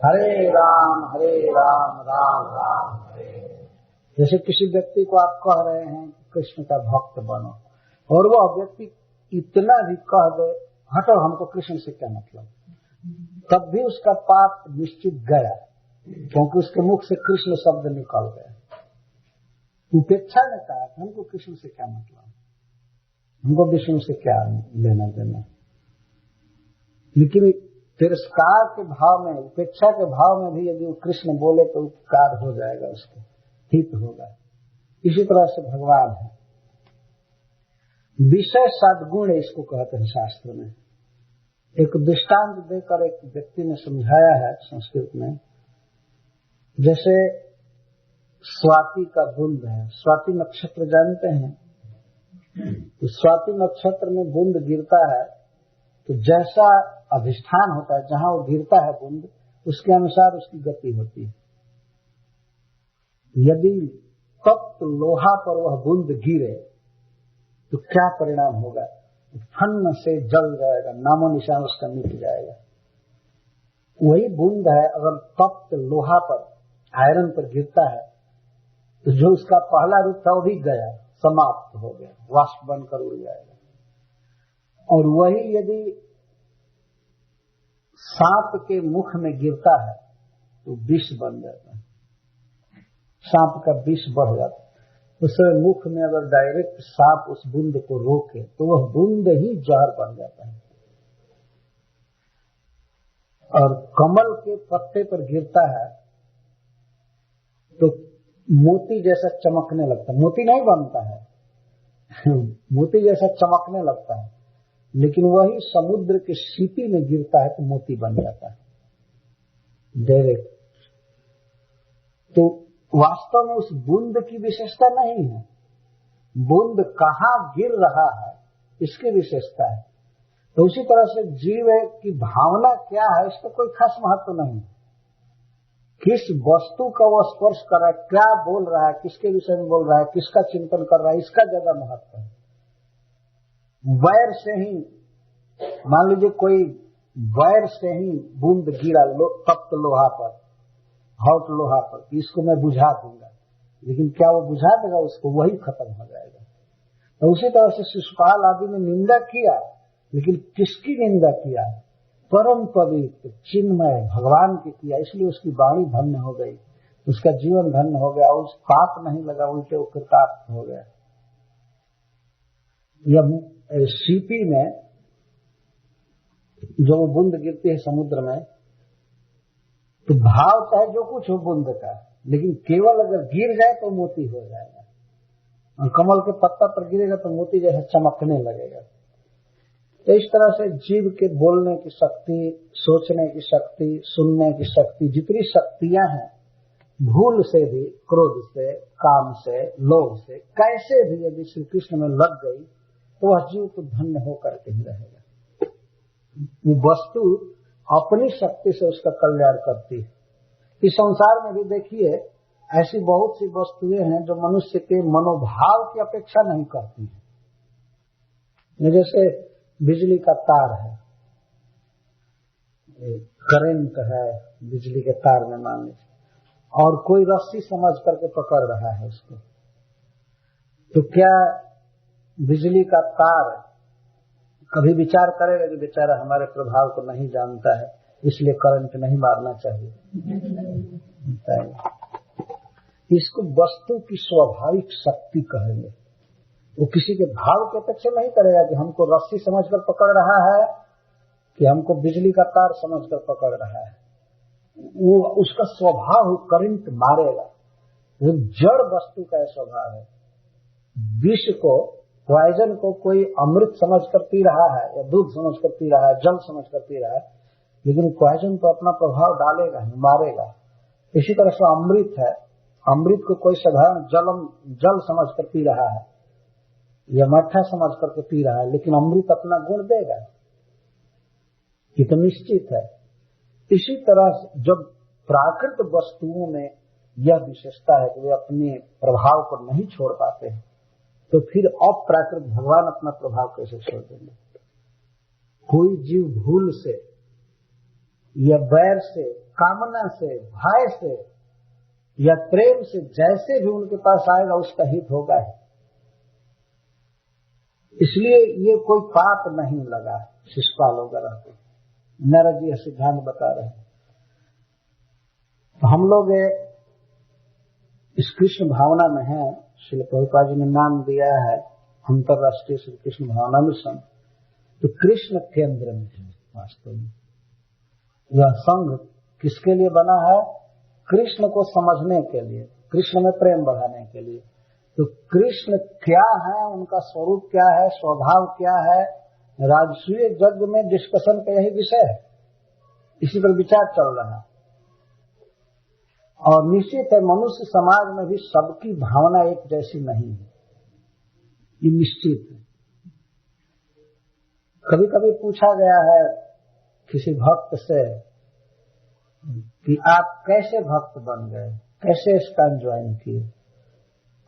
हरे राम राम राम हरे। जैसे किसी व्यक्ति को आप कह रहे हैं कृष्ण का भक्त बनो, और वह व्यक्ति इतना भी कह दे हटो हमको कृष्ण से क्या मतलब, तब भी उसका पाप निश्चित गया, क्योंकि उसके मुख से कृष्ण शब्द निकल गया। उपेक्षा ने कहा कि हमको कृष्ण से क्या मतलब, हमको विष्णु से क्या लेना देना। लेकिन तिरस्कार के भाव में, उपेक्षा के भाव में भी यदि वो कृष्ण बोले तो उपकार हो जाएगा, उसको हित होगा। इसी तरह से भगवान है। विषय सद्गुण इसको कहते हैं शास्त्र में। एक दृष्टांत देकर एक व्यक्ति ने समझाया है संस्कृत में, जैसे स्वाति का बूंद है, स्वाति नक्षत्र जानते हैं, तो स्वाति नक्षत्र में बूंद गिरता है तो जैसा अधिष्ठान होता है, जहां वो गिरता है बूंद, उसके अनुसार उसकी गति होती है। यदि तप्त लोहा पर वह बूंद गिरे तो क्या परिणाम होगा? फन्न से जल जाएगा, नामो निशान उसका मिट जाएगा। वही बूंद है अगर तप्त लोहा पर, आयरन पर गिरता है तो जो उसका पहला रूप था वो भी गया, समाप्त हो गया, वाष्प बनकर उड़ जाएगा। और वही यदि सांप के मुख में गिरता है तो विष बन जाता है, सांप का विष बढ़ जाता है। उस मुख में अगर डायरेक्ट सांप उस बूंद को रोके तो वह बूंद ही जहर बन जाता है। और कमल के पत्ते पर गिरता है तो मोती जैसा चमकने लगता है, मोती नहीं बनता है मोती जैसा चमकने लगता है, लेकिन वही समुद्र के सीपी में गिरता है तो मोती बन जाता है डायरेक्ट। तो वास्तव में उस बूंद की विशेषता नहीं है, बूंद कहाँ गिर रहा है इसकी विशेषता है। तो उसी तरह से जीव की भावना क्या है इसका कोई खास महत्व नहीं, किस वस्तु का वह स्पर्श कर रहा है, क्या बोल रहा है, किसके विषय में बोल रहा है, किसका चिंतन कर रहा है, इसका ज्यादा महत्व है। वैर से ही, मान लीजिए कोई वैर से ही बूंद गिरा तप्त लोहा पर, हॉट लोहा पर, इसको मैं बुझा दूंगा, लेकिन क्या वो बुझा देगा उसको? वही खत्म हो जाएगा। तो उसी तरह से शिशुपाल आदि ने निंदा किया, लेकिन किसकी निंदा किया? परम पवित्र चिन्मय भगवान की किया, इसलिए उसकी वाणी धन्य हो गई, उसका जीवन धन्य हो गया, उस पाप नहीं लगा, उल्टे वो कृतार्थ हो गया। यह सीपी में जो वो बूंद गिरती है समुद्र में, तो भाव चाहे जो कुछ हो बूंद का, लेकिन केवल अगर गिर जाए तो मोती हो जाएगा, और कमल के पत्ता पर गिरेगा तो मोती जैसा चमकने लगेगा। तो इस तरह से जीव के बोलने की शक्ति, सोचने की शक्ति, सुनने की शक्ति, जितनी शक्तियां हैं, भूल से भी, क्रोध से, काम से, लोभ से, कैसे भी यदि श्री कृष्ण में लग गई तो वह जीव तो धन्य होकर के ही रहेगा। वो वस्तु अपनी शक्ति से उसका कल्याण करती है। इस संसार में भी देखिए ऐसी बहुत सी वस्तुएं हैं जो मनुष्य के मनोभाव की अपेक्षा नहीं करती हैं। जैसे बिजली का तार है, करंट है बिजली के तार में मान लीजिए, और कोई रस्सी समझ करके पकड़ रहा है उसको, तो क्या बिजली का तार कभी विचार करेगा कि बेचारा हमारे प्रभाव को नहीं जानता है इसलिए करंट नहीं मारना चाहिए? इसको वस्तु की स्वाभाविक शक्ति कहेंगे। वो किसी के भाव की अपेक्षा नहीं करेगा कि हमको रस्सी समझकर पकड़ रहा है कि हमको बिजली का तार समझकर पकड़ रहा है। वो उसका स्वभाव करंट मारेगा, वो जड़ वस्तु का स्वभाव है। विष को, पॉइजन को कोई अमृत समझकर पी रहा है या दूध समझकर पी रहा है, जल समझकर पी रहा है, लेकिन पॉइजन तो अपना प्रभाव डालेगा, मारेगा। इसी तरह से अमृत है, अमृत को कोई साधारण जल समझकर पी रहा है या मट्ठा समझ करके पी रहा है, लेकिन अमृत अपना गुण देगा, ये तो निश्चित है। इसी तरह जब प्राकृत वस्तुओं में यह विशेषता है कि वे अपने प्रभाव को नहीं छोड़ पाते हैं, तो फिर अप्राकृत भगवान अपना प्रभाव कैसे छोड़ देंगे? कोई जीव भूल से या बैर से, कामना से, भय से या प्रेम से जैसे भी उनके पास आएगा उसका हित होगा ही। इसलिए ये कोई पाप नहीं लगा शिशुपाल वगैरह को। नारद जी सिद्धांत बता रहे हैं। तो हम लोग इस कृष्ण भावना में हैं। श्रील प्रभुपाद जी ने नाम दिया है अंतर्राष्ट्रीय श्री कृष्ण भावना मिशन। तो कृष्ण केंद्र में है वास्तव में। यह संघ किसके लिए बना है? कृष्ण को समझने के लिए, कृष्ण में प्रेम बढ़ाने के लिए। तो कृष्ण क्या है, उनका स्वरूप क्या है, स्वभाव क्या है, राजसूय यज्ञ में डिस्कशन का यही विषय है। इसी पर विचार चल रहा है। और निश्चित है मनुष्य समाज में भी सबकी भावना एक जैसी नहीं है, ये निश्चित है। कभी कभी पूछा गया है किसी भक्त से कि आप कैसे भक्त बन गए, कैसे स्टैंड ज्वाइन किए।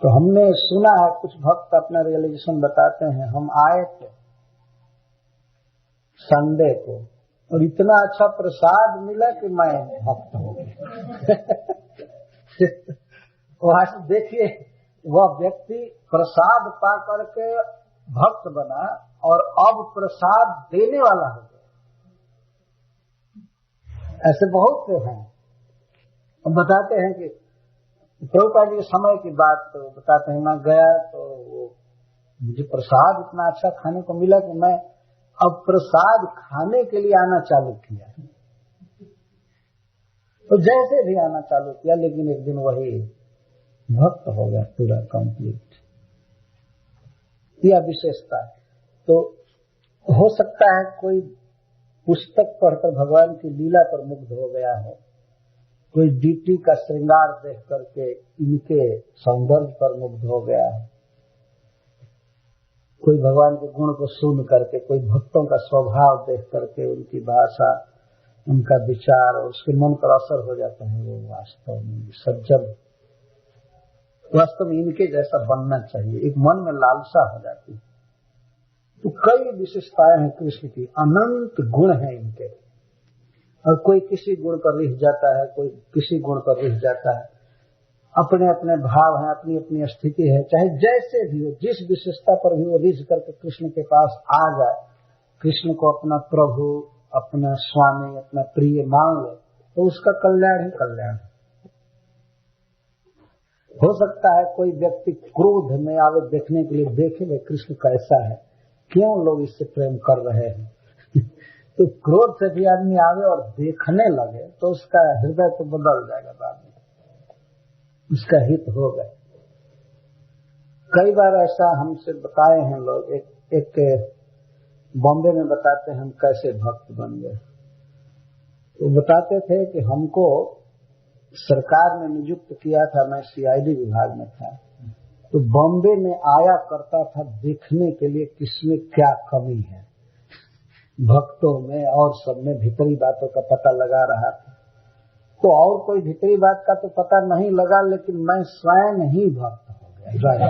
तो हमने सुना है कुछ भक्त अपना रियलाइजेशन बताते हैं, हम आए थे संडे को और इतना अच्छा प्रसाद मिला कि मैं भक्त हो गया। वहां से देखिए, वह व्यक्ति प्रसाद पा करके भक्त बना और अब प्रसाद देने वाला हो गया। ऐसे बहुत से हैं। हम बताते हैं कि प्रभुपाद जी के समय की बात तो बताते हैं, मैं गया तो वो मुझे प्रसाद इतना अच्छा खाने को मिला कि मैं अब प्रसाद खाने के लिए आना चालू किया। तो जैसे भी आना चालू किया, लेकिन एक दिन वही भक्त हो गया पूरा कंप्लीट। यह विशेषता है। तो हो सकता है कोई पुस्तक पढ़कर भगवान की लीला पर मुग्ध हो गया हो, कोई डीटी का श्रृंगार देख करके इनके सौंदर्य पर मुग्ध हो गया है, कोई भगवान के गुण को सुन करके, कोई भक्तों का स्वभाव देख करके उनकी भाषा, उनका विचार और उसके मन पर असर हो जाता है। वो वास्तव में सज्जन, वास्तव में इनके जैसा बनना चाहिए, एक मन में लालसा हो जाती है। तो कई विशेषताएं हैं कृष्ण की, अनंत गुण हैं इनके, और कोई किसी गुण पर रिझ जाता है, कोई किसी गुण पर रिझ जाता है। अपने अपने भाव हैं, अपनी अपनी स्थिति है, चाहे जैसे भी हो, जिस विशेषता पर भी वो रिझ करके कृष्ण के पास आ जाए, कृष्ण को अपना प्रभु, अपना स्वामी, अपना प्रिय मान ले, तो उसका कल्याण ही कल्याण है। हो सकता है कोई व्यक्ति क्रोध में आवे देखने के लिए, देखे वे कृष्ण कैसा है, क्यों लोग इससे प्रेम कर रहे हैं। तो क्रोध से भी आदमी आवे और देखने लगे तो उसका हृदय तो बदल जाएगा, बाद में उसका हित होगा। कई बार ऐसा हमसे बताए हैं लोग। एक बॉम्बे में बताते हैं हम कैसे भक्त बन गए। तो बताते थे कि हमको सरकार ने नियुक्त किया था, मैं सीआईडी विभाग में था, तो बॉम्बे में आया करता था देखने के लिए किसमें क्या कमी है, भक्तों में और सब में भीतरी बातों का पता लगा रहा था। तो और कोई भीतरी बात का तो पता नहीं लगा, लेकिन मैं स्वयं ही भक्त हो गया।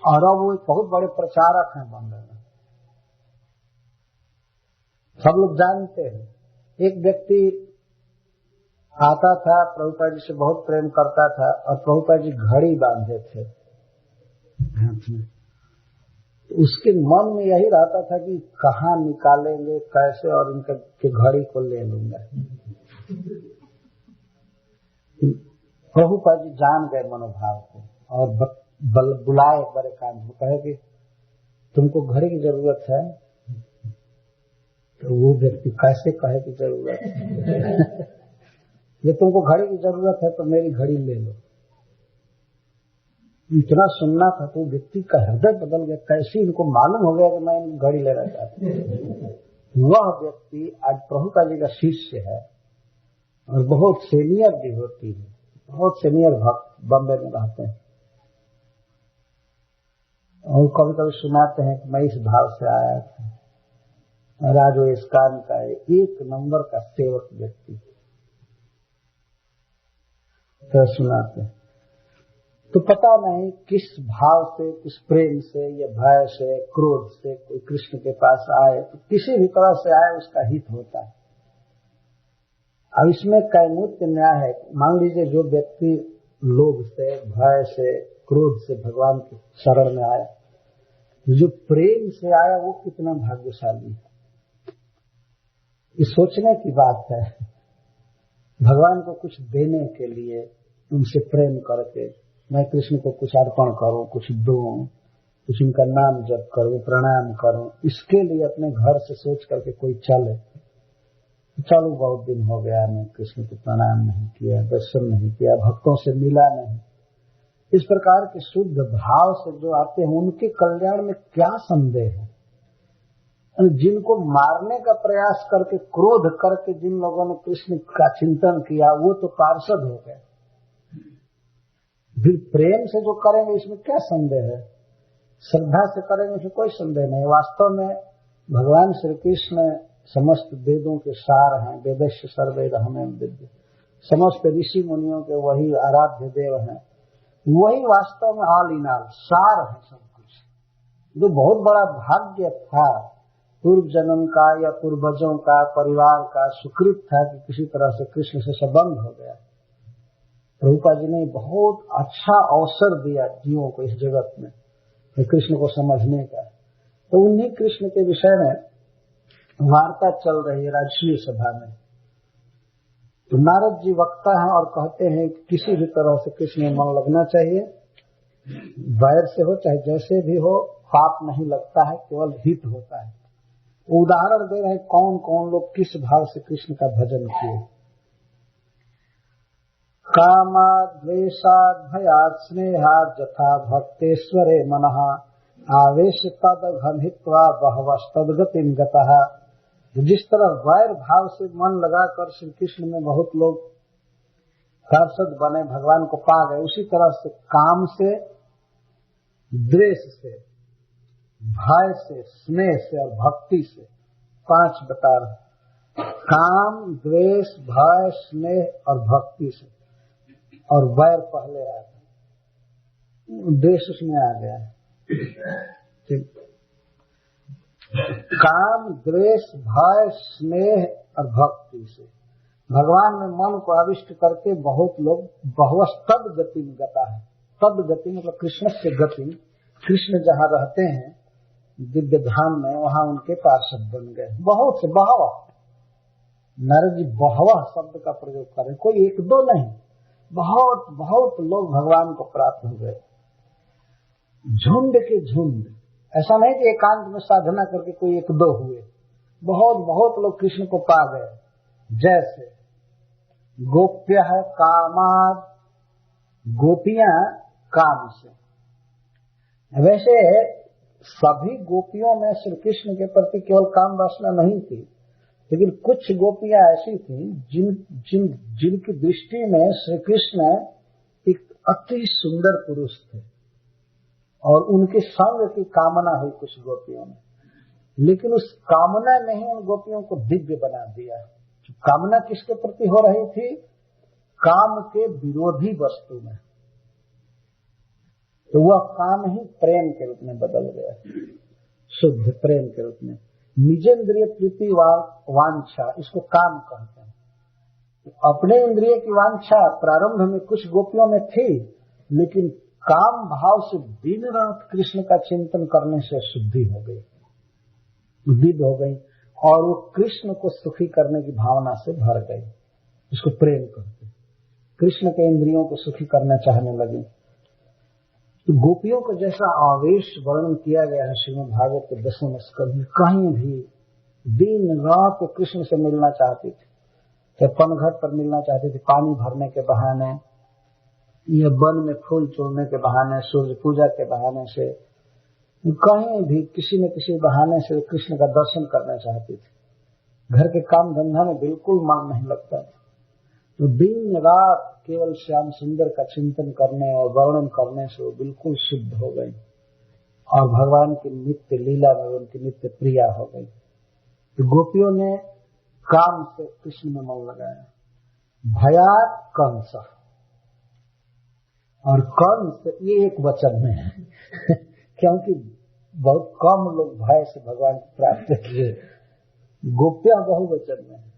और अब वो बहुत बड़े प्रचारक हैं बॉम्बे में, सब लोग जानते हैं। एक व्यक्ति आता था, प्रभुपाद जी से बहुत प्रेम करता था, और प्रभुपाद जी घड़ी बांधे थे हाथ में। उसके मन में यही रहता था कि कहाँ निकालेंगे, कैसे, और इनके घड़ी को ले लूंगा। प्रभुपाद जी जान गए मनोभाव को और बुलाए बड़े काम को, कहे कि तुमको घड़ी की जरूरत है। तो वो व्यक्ति कैसे कहे कि जरूरत है? ये तुमको घड़ी की जरूरत है तो मेरी घड़ी ले लो। इतना सुनना था तो व्यक्ति का हृदय बदल गया, कैसे इनको मालूम हो गया कि मैं घड़ी लेना चाहता हूँ। वह व्यक्ति आज प्रभुपाद जी का शिष्य है और बहुत सीनियर डिवोटी है, बहुत सीनियर भक्त बॉम्बे में रहते हैं। और कभी कभी सुनाते हैं कि मैं इस भाव से आया था, और आज वो इस्कान का एक नंबर का सेवक व्यक्ति तो सुनाते हैं। तो पता नहीं किस भाव से, किस प्रेम से या भय से, क्रोध से कोई कृष्ण के पास आए, तो किसी भी तरह से आए उसका हित होता है। अब इसमें कैमुत्य न्याय है। मान लीजिए जो व्यक्ति लोभ से, भय से, क्रोध से भगवान के शरण में आया, जो प्रेम से आया वो कितना भाग्यशाली है। ये सोचने की बात है। भगवान को कुछ देने के लिए उनसे प्रेम करके मैं कृष्ण को कुछ अर्पण करूं, कुछ दूं, कुछ उनका नाम जप करूं, प्रणाम करूं, इसके लिए अपने घर से सोच करके कोई चले, चलो बहुत दिन हो गया मैं कृष्ण को प्रणाम नहीं किया, दर्शन नहीं किया, भक्तों से मिला नहीं। इस प्रकार के शुद्ध भाव से जो आते हैं उनके कल्याण में क्या संदेह है। जिनको मारने का प्रयास करके, क्रोध करके जिन लोगों ने कृष्ण का चिंतन किया वो तो पार्षद हो गए। फिर प्रेम से जो करेंगे इसमें क्या संदेह है, श्रद्धा से करेंगे इसमें कोई संदेह नहीं। वास्तव में भगवान श्री कृष्ण समस्त वेदों के सार हैं, वेदस्य सर्वैदहमेव विद्य, समस्त ऋषि मुनियों के वही आराध्य देव हैं, वही वास्तव में ऑल इन ऑल सार है सब कुछ। जो बहुत बड़ा भाग्य था पूर्व जन्म का या पूर्वजों का, परिवार का सुकृत था कि किसी तरह से कृष्ण से संबंध हो गया। प्रभुपाद जी ने बहुत अच्छा अवसर दिया जीवों को इस जगत में कृष्ण को समझने का। तो उन्हीं कृष्ण के विषय में वार्ता चल रही है राजकीय सभा में। तो नारद जी वक्ता हैं और कहते हैं कि किसी भी तरह से कृष्ण में मन लगना चाहिए, वैर से हो चाहे जैसे भी हो, पाप नहीं लगता है, केवल हित होता है। उदाहरण दे रहे हैं कौन कौन लोग किस भाव से कृष्ण का भजन किए। कामाद् द्वेषाद् भयात् स्नेहाद् यथा भक्तेश्वरे मनः आवेश तदघं हित्वा बहवस्तद्गतिं गतः। जिस तरह वैर भाव से मन लगाकर श्री कृष्ण में बहुत लोग पार्षद बने, भगवान को पा गए, उसी तरह से काम से, द्वेष से, भय से, स्नेह से और भक्ति से, 5 बता रहे। काम, द्वेष, भय, स्नेह और भक्ति से, और वैर पहले आ गया, द्वेष उसमें आ गया है। काम, द्वेष, भय, स्नेह और भक्ति से भगवान में मन को आविष्ट करके बहुत लोग बहुस्तद गति में गता है। तद गति मतलब कृष्ण से गति, कृष्ण जहाँ रहते हैं दिव्य धाम में, वहाँ उनके पार्षद बन गए। बहुत से बहवा, नारद जी बहवा शब्द का प्रयोग करें, कोई एक दो नहीं, बहुत बहुत लोग भगवान को प्राप्त हो गए, झुंड के झुंड। ऐसा नहीं कि एकांत में साधना करके कोई एक दो हुए, बहुत बहुत लोग कृष्ण को पा गए। जैसे गोप्य है कामाद, गोपियां काम से। वैसे सभी गोपियों में श्री कृष्ण के प्रति केवल काम वासना नहीं थी, लेकिन कुछ गोपियां ऐसी थी जिनकी दृष्टि में श्री कृष्ण एक अति सुंदर पुरुष थे और उनके संग की कामना हुई कुछ गोपियों में, लेकिन उस कामना ने ही उन गोपियों को दिव्य बना दिया। कामना किसके प्रति हो रही थी? काम के विरोधी वस्तु में, तो वह काम ही प्रेम के रूप में बदल गया, शुद्ध प्रेम के रूप में। निजेंद्रिय प्रीति वांछा, इसको काम कहते हैं। अपने इंद्रिय की वांछा प्रारंभ में कुछ गोपियों में थी, लेकिन काम भाव से दिन रात कृष्ण का चिंतन करने से शुद्धि हो गई, दिव्य हो गई, और वो कृष्ण को सुखी करने की भावना से भर गई। इसको प्रेम कहते, कृष्ण के इंद्रियों को सुखी करना चाहने लगी। तो गोपियों को जैसा आवेश वर्णन किया गया है श्रीमद् भागवत के 10वें स्कंध में, कहीं भी दिन रात वो कृष्ण से मिलना चाहती थी, चाहे पनघट पर मिलना चाहती थी पानी भरने के बहाने, या वन में फूल तोड़ने के बहाने, सूर्य पूजा के बहाने से, कहीं भी किसी न किसी बहाने से कृष्ण का दर्शन करना चाहती थी। घर के काम धंधा में बिल्कुल मन नहीं लगता था, तो दिन रात केवल श्याम सुंदर का चिंतन करने और वर्णन करने से वो बिल्कुल शुद्ध हो गई और भगवान की नित्य लीला में उनकी नित्य प्रिया हो गई। तो गोपियों ने काम से कृष्ण में मन लगाया। भयात कंस, और कंस ये एक वचन में है क्योंकि बहुत कम लोग भय से भगवान को प्राप्त किए। गोपियां बहुवचन में है,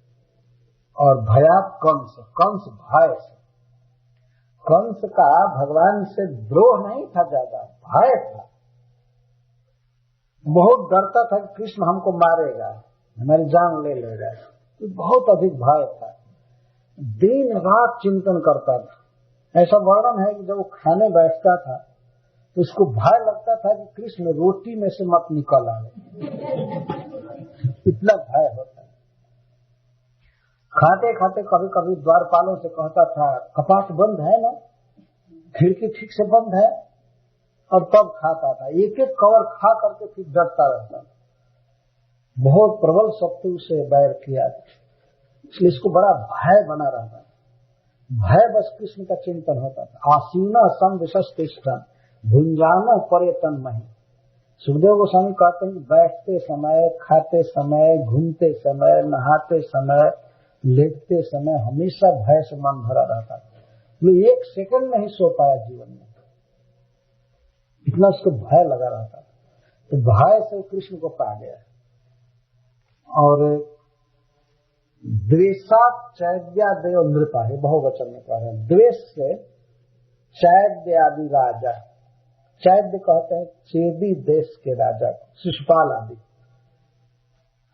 और भयात कंस, कंस भय से। कंस का भगवान से द्रोह नहीं था, ज्यादा भय था, बहुत डरता था कि कृष्ण हमको मारेगा, हमारी जान ले लेगा, तो बहुत अधिक भय था, दिन रात चिंतन करता था। ऐसा वर्णन है कि जब वो खाने बैठता था तो उसको भय लगता था कि कृष्ण रोटी में से मत निकल आए इतना भय होता है। खाते खाते कभी कभी द्वारपालों से कहता था कपाट बंद है ना, खिड़की ठीक से बंद है, और तब खाता था। एक एक कवर खा करके फिर डरता रहता था। बहुत प्रबल शत्रु से बैर किया, इसलिए इसको बड़ा भय बना रहता। भय बस कृष्ण का चिंतन होता था। आसीना संविशस्तिष्ठन् भुंजानो पर्यटन मही, सुखदेव गोस्वामी कहते हैं कि बैठते समय, खाते समय, घूमते समय, नहाते समय, लेटते समय हमेशा भय से मन भरा रहता था। वो एक सेकंड नहीं सो पाया जीवन में, इतना उसको भय लगा रहता। तो भय से कृष्ण को पा गया। और द्वेषात् चैद्यादयो नृपा है, बहुवचन में कह रहे हैं। द्वेष से चैद्य आदि राजा, चैद्य कहते हैं चेदी देश के राजा, शिशुपाल आदि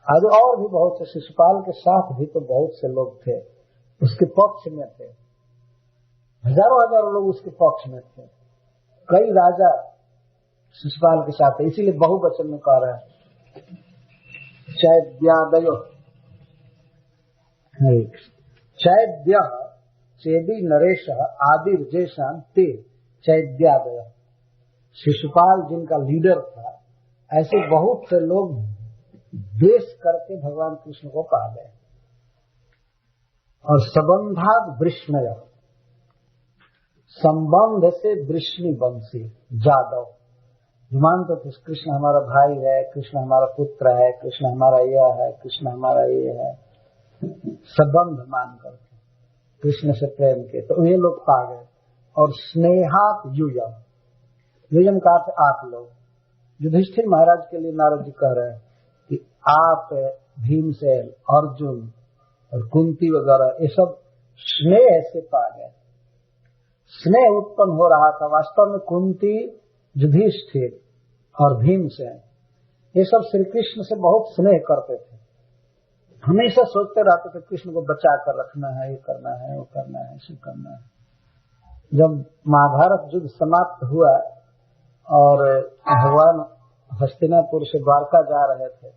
आज और भी बहुत से, शिशुपाल के साथ भी तो बहुत से लोग थे, उसके पक्ष में थे, हजारों हजारों लोग उसके पक्ष में थे। कई राजा शिशुपाल के साथ है, इसीलिए बहुवचन में कह रहे हैं चैद्यादयो। चैद्य चेदी नरेश आदि जेशान ते चैद्यादय। शिशुपाल जिनका लीडर था, ऐसे बहुत से लोग द्वेष करके भगवान कृष्ण को पा गए। और संबंधाद वृष्णय, संबंध से वृष्णि वंशी जादव, मानते थे कृष्ण हमारा भाई है, कृष्ण हमारा पुत्र है, कृष्ण हमारा यह है, कृष्ण हमारा ये है, संबंध मान करके कृष्ण से प्रेम के, तो ये लोग पा गए। और स्नेहात युयम, युयम का अर्थ आप लोग। युधिष्ठिर महाराज के लिए नारद जी कह रहे हैं कि आप, भीमसेन, अर्जुन और कुंती वगैरह ये सब स्नेह से पा गए। स्नेह उत्पन्न हो रहा था। वास्तव में कुंती, युधिष्ठिर और भीमसेन ये सब श्री कृष्ण से बहुत स्नेह करते थे, हमेशा सोचते रहते थे कृष्ण को बचा कर रखना है, ये करना है, वो करना है, ऐसे करना है। जब महाभारत युद्ध समाप्त हुआ और भगवान हस्तिनापुर से द्वारका जा रहे थे,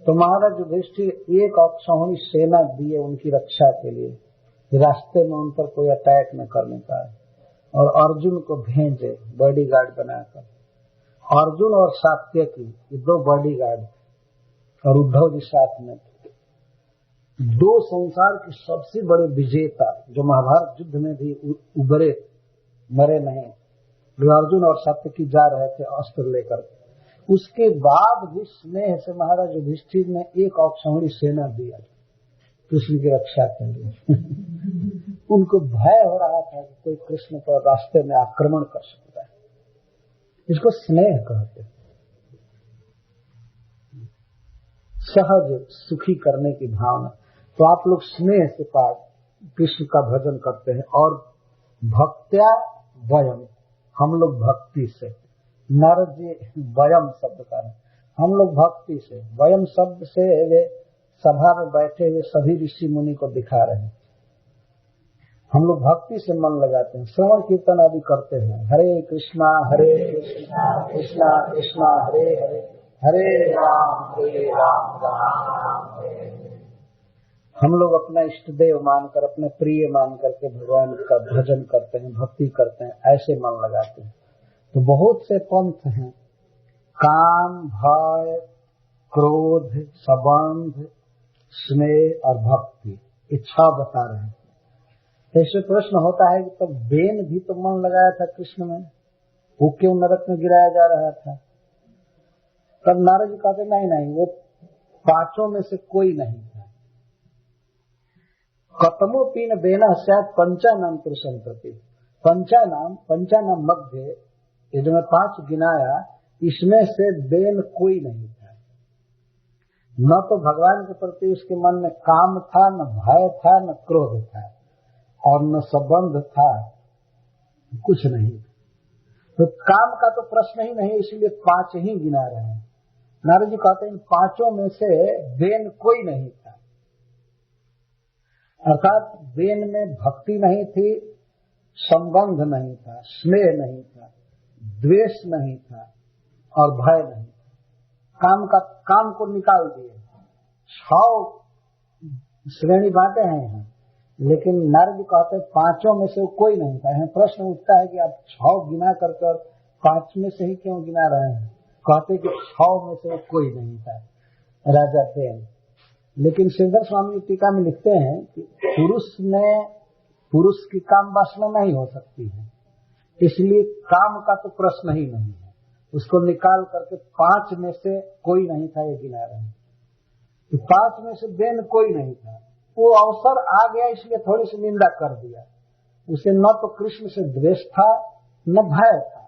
तो महाराज युधिष्ठिर एक अक्षौहिणी सेना दिए उनकी रक्षा के लिए, रास्ते में उन पर कोई अटैक न करने पाए। और अर्जुन को भेजे बॉडीगार्ड बनाकर, अर्जुन और सात्यकी ये दो बॉडीगार्ड, और उद्धव जी साथ में, दो संसार के सबसे बड़े विजेता जो महाभारत युद्ध में भी उबरे, मरे नहीं, जो अर्जुन और सात्यकी जा रहे थे अस्त्र लेकर। उसके बाद भी स्नेह से महाराज युधिष्ठिर ने एक अक्षौहिणी सेना दिया कृष्ण की रक्षा के लिए। उनको भय हो रहा था कि कोई कृष्ण पर रास्ते में आक्रमण कर सकता है। इसको स्नेह कहते हैं, सहज सुखी करने की भावना। तो आप लोग स्नेह से कृष्ण का भजन करते हैं। और भक्त्या वयम, हम लोग भक्ति से, नारद जी वयम शब्द का है, हम लोग भक्ति से, वयम शब्द से वे सभा में बैठे हुए सभी ऋषि मुनि को दिखा रहे हैं। हम लोग भक्ति से मन लगाते हैं, श्रवण कीर्तन आदि करते हैं। हरे कृष्णा कृष्णा कृष्णा हरे हरे, हरे राम राम राम हरे हरे। हम लोग अपना इष्ट देव मानकर, अपने प्रिय मान करके भगवान का भजन करते हैं, भक्ति करते हैं, ऐसे मन लगाते हैं। तो बहुत से पंथ हैं, काम, भय, क्रोध, संबंध, स्नेह और भक्ति, इच्छा बता रहे हैं। ऐसे प्रश्न होता है कि तब बेन भी तो मन लगाया था कृष्ण में, वो क्यों नरक में गिराया जा रहा था? तब नारद जी कहते नहीं, वो पांचों में से कोई नहीं था। कतमो तीन बेना शायद पंचानाम पुरुषम प्रति, पंचानाम मध्य, ये जो मैं 5 गिनाया, इसमें से बेन कोई नहीं था। न तो भगवान के प्रति उसके मन में काम था, न भय था, न क्रोध था, और न संबंध था, कुछ नहीं। तो काम का तो प्रश्न ही नहीं, इसलिए 5 ही गिना रहे हैं। नारद जी कहते हैं इन 5 में से बेन कोई नहीं था। अर्थात बेन में भक्ति नहीं थी, संबंध नहीं था, स्नेह नहीं था, द्वेष नहीं था और भय नहीं था। काम को निकाल दिए। 6 श्रेणी बांटे हैं यहाँ, लेकिन नारद जी कहते हैं 5 में से कोई नहीं था। यहाँ प्रश्न उठता है कि आप 6 गिना कर 5 में से ही क्यों गिना रहे हैं? कहते कि 6 में से कोई नहीं था राजा बेन। लेकिन श्रीधर स्वामी टीका में लिखते हैं कि पुरुष की काम वासना नहीं हो सकती है, इसलिए काम का तो प्रश्न ही नहीं है। उसको निकाल करके 5 में से कोई नहीं था ये गिना रहे हैं, तो 5 में से देन कोई नहीं था। वो अवसर आ गया इसलिए थोड़ी सी निंदा कर दिया। उसे न तो कृष्ण से द्वेष था न भय था,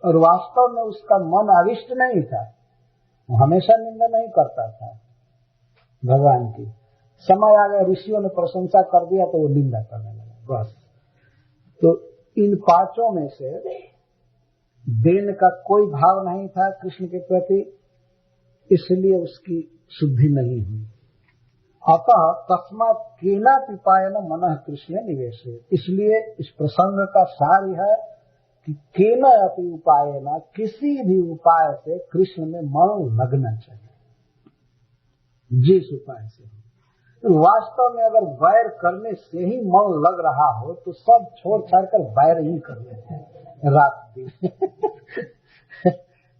और वास्तव में उसका मन अविष्ट नहीं था, वो हमेशा निंदा नहीं करता था भगवान की। समय आ गया, ऋषियों ने प्रशंसा कर दिया तो वो निंदा करने लगा बस। तो इन 5 में से देन का कोई भाव नहीं था कृष्ण के प्रति, इसलिए उसकी शुद्धि नहीं हुई। अतः तस्मात् केना पिपायन मनः कृष्ण निवेशे, इसलिए इस प्रसंग का सार है कि केना अपि उपायन, किसी भी उपाय से कृष्ण में मन लगना चाहिए, जिस उपाय से। तो वास्तव में अगर वैर करने से ही मन लग रहा हो तो सब छोड़ छाड़ कर वैर ही कर लेते हैं रात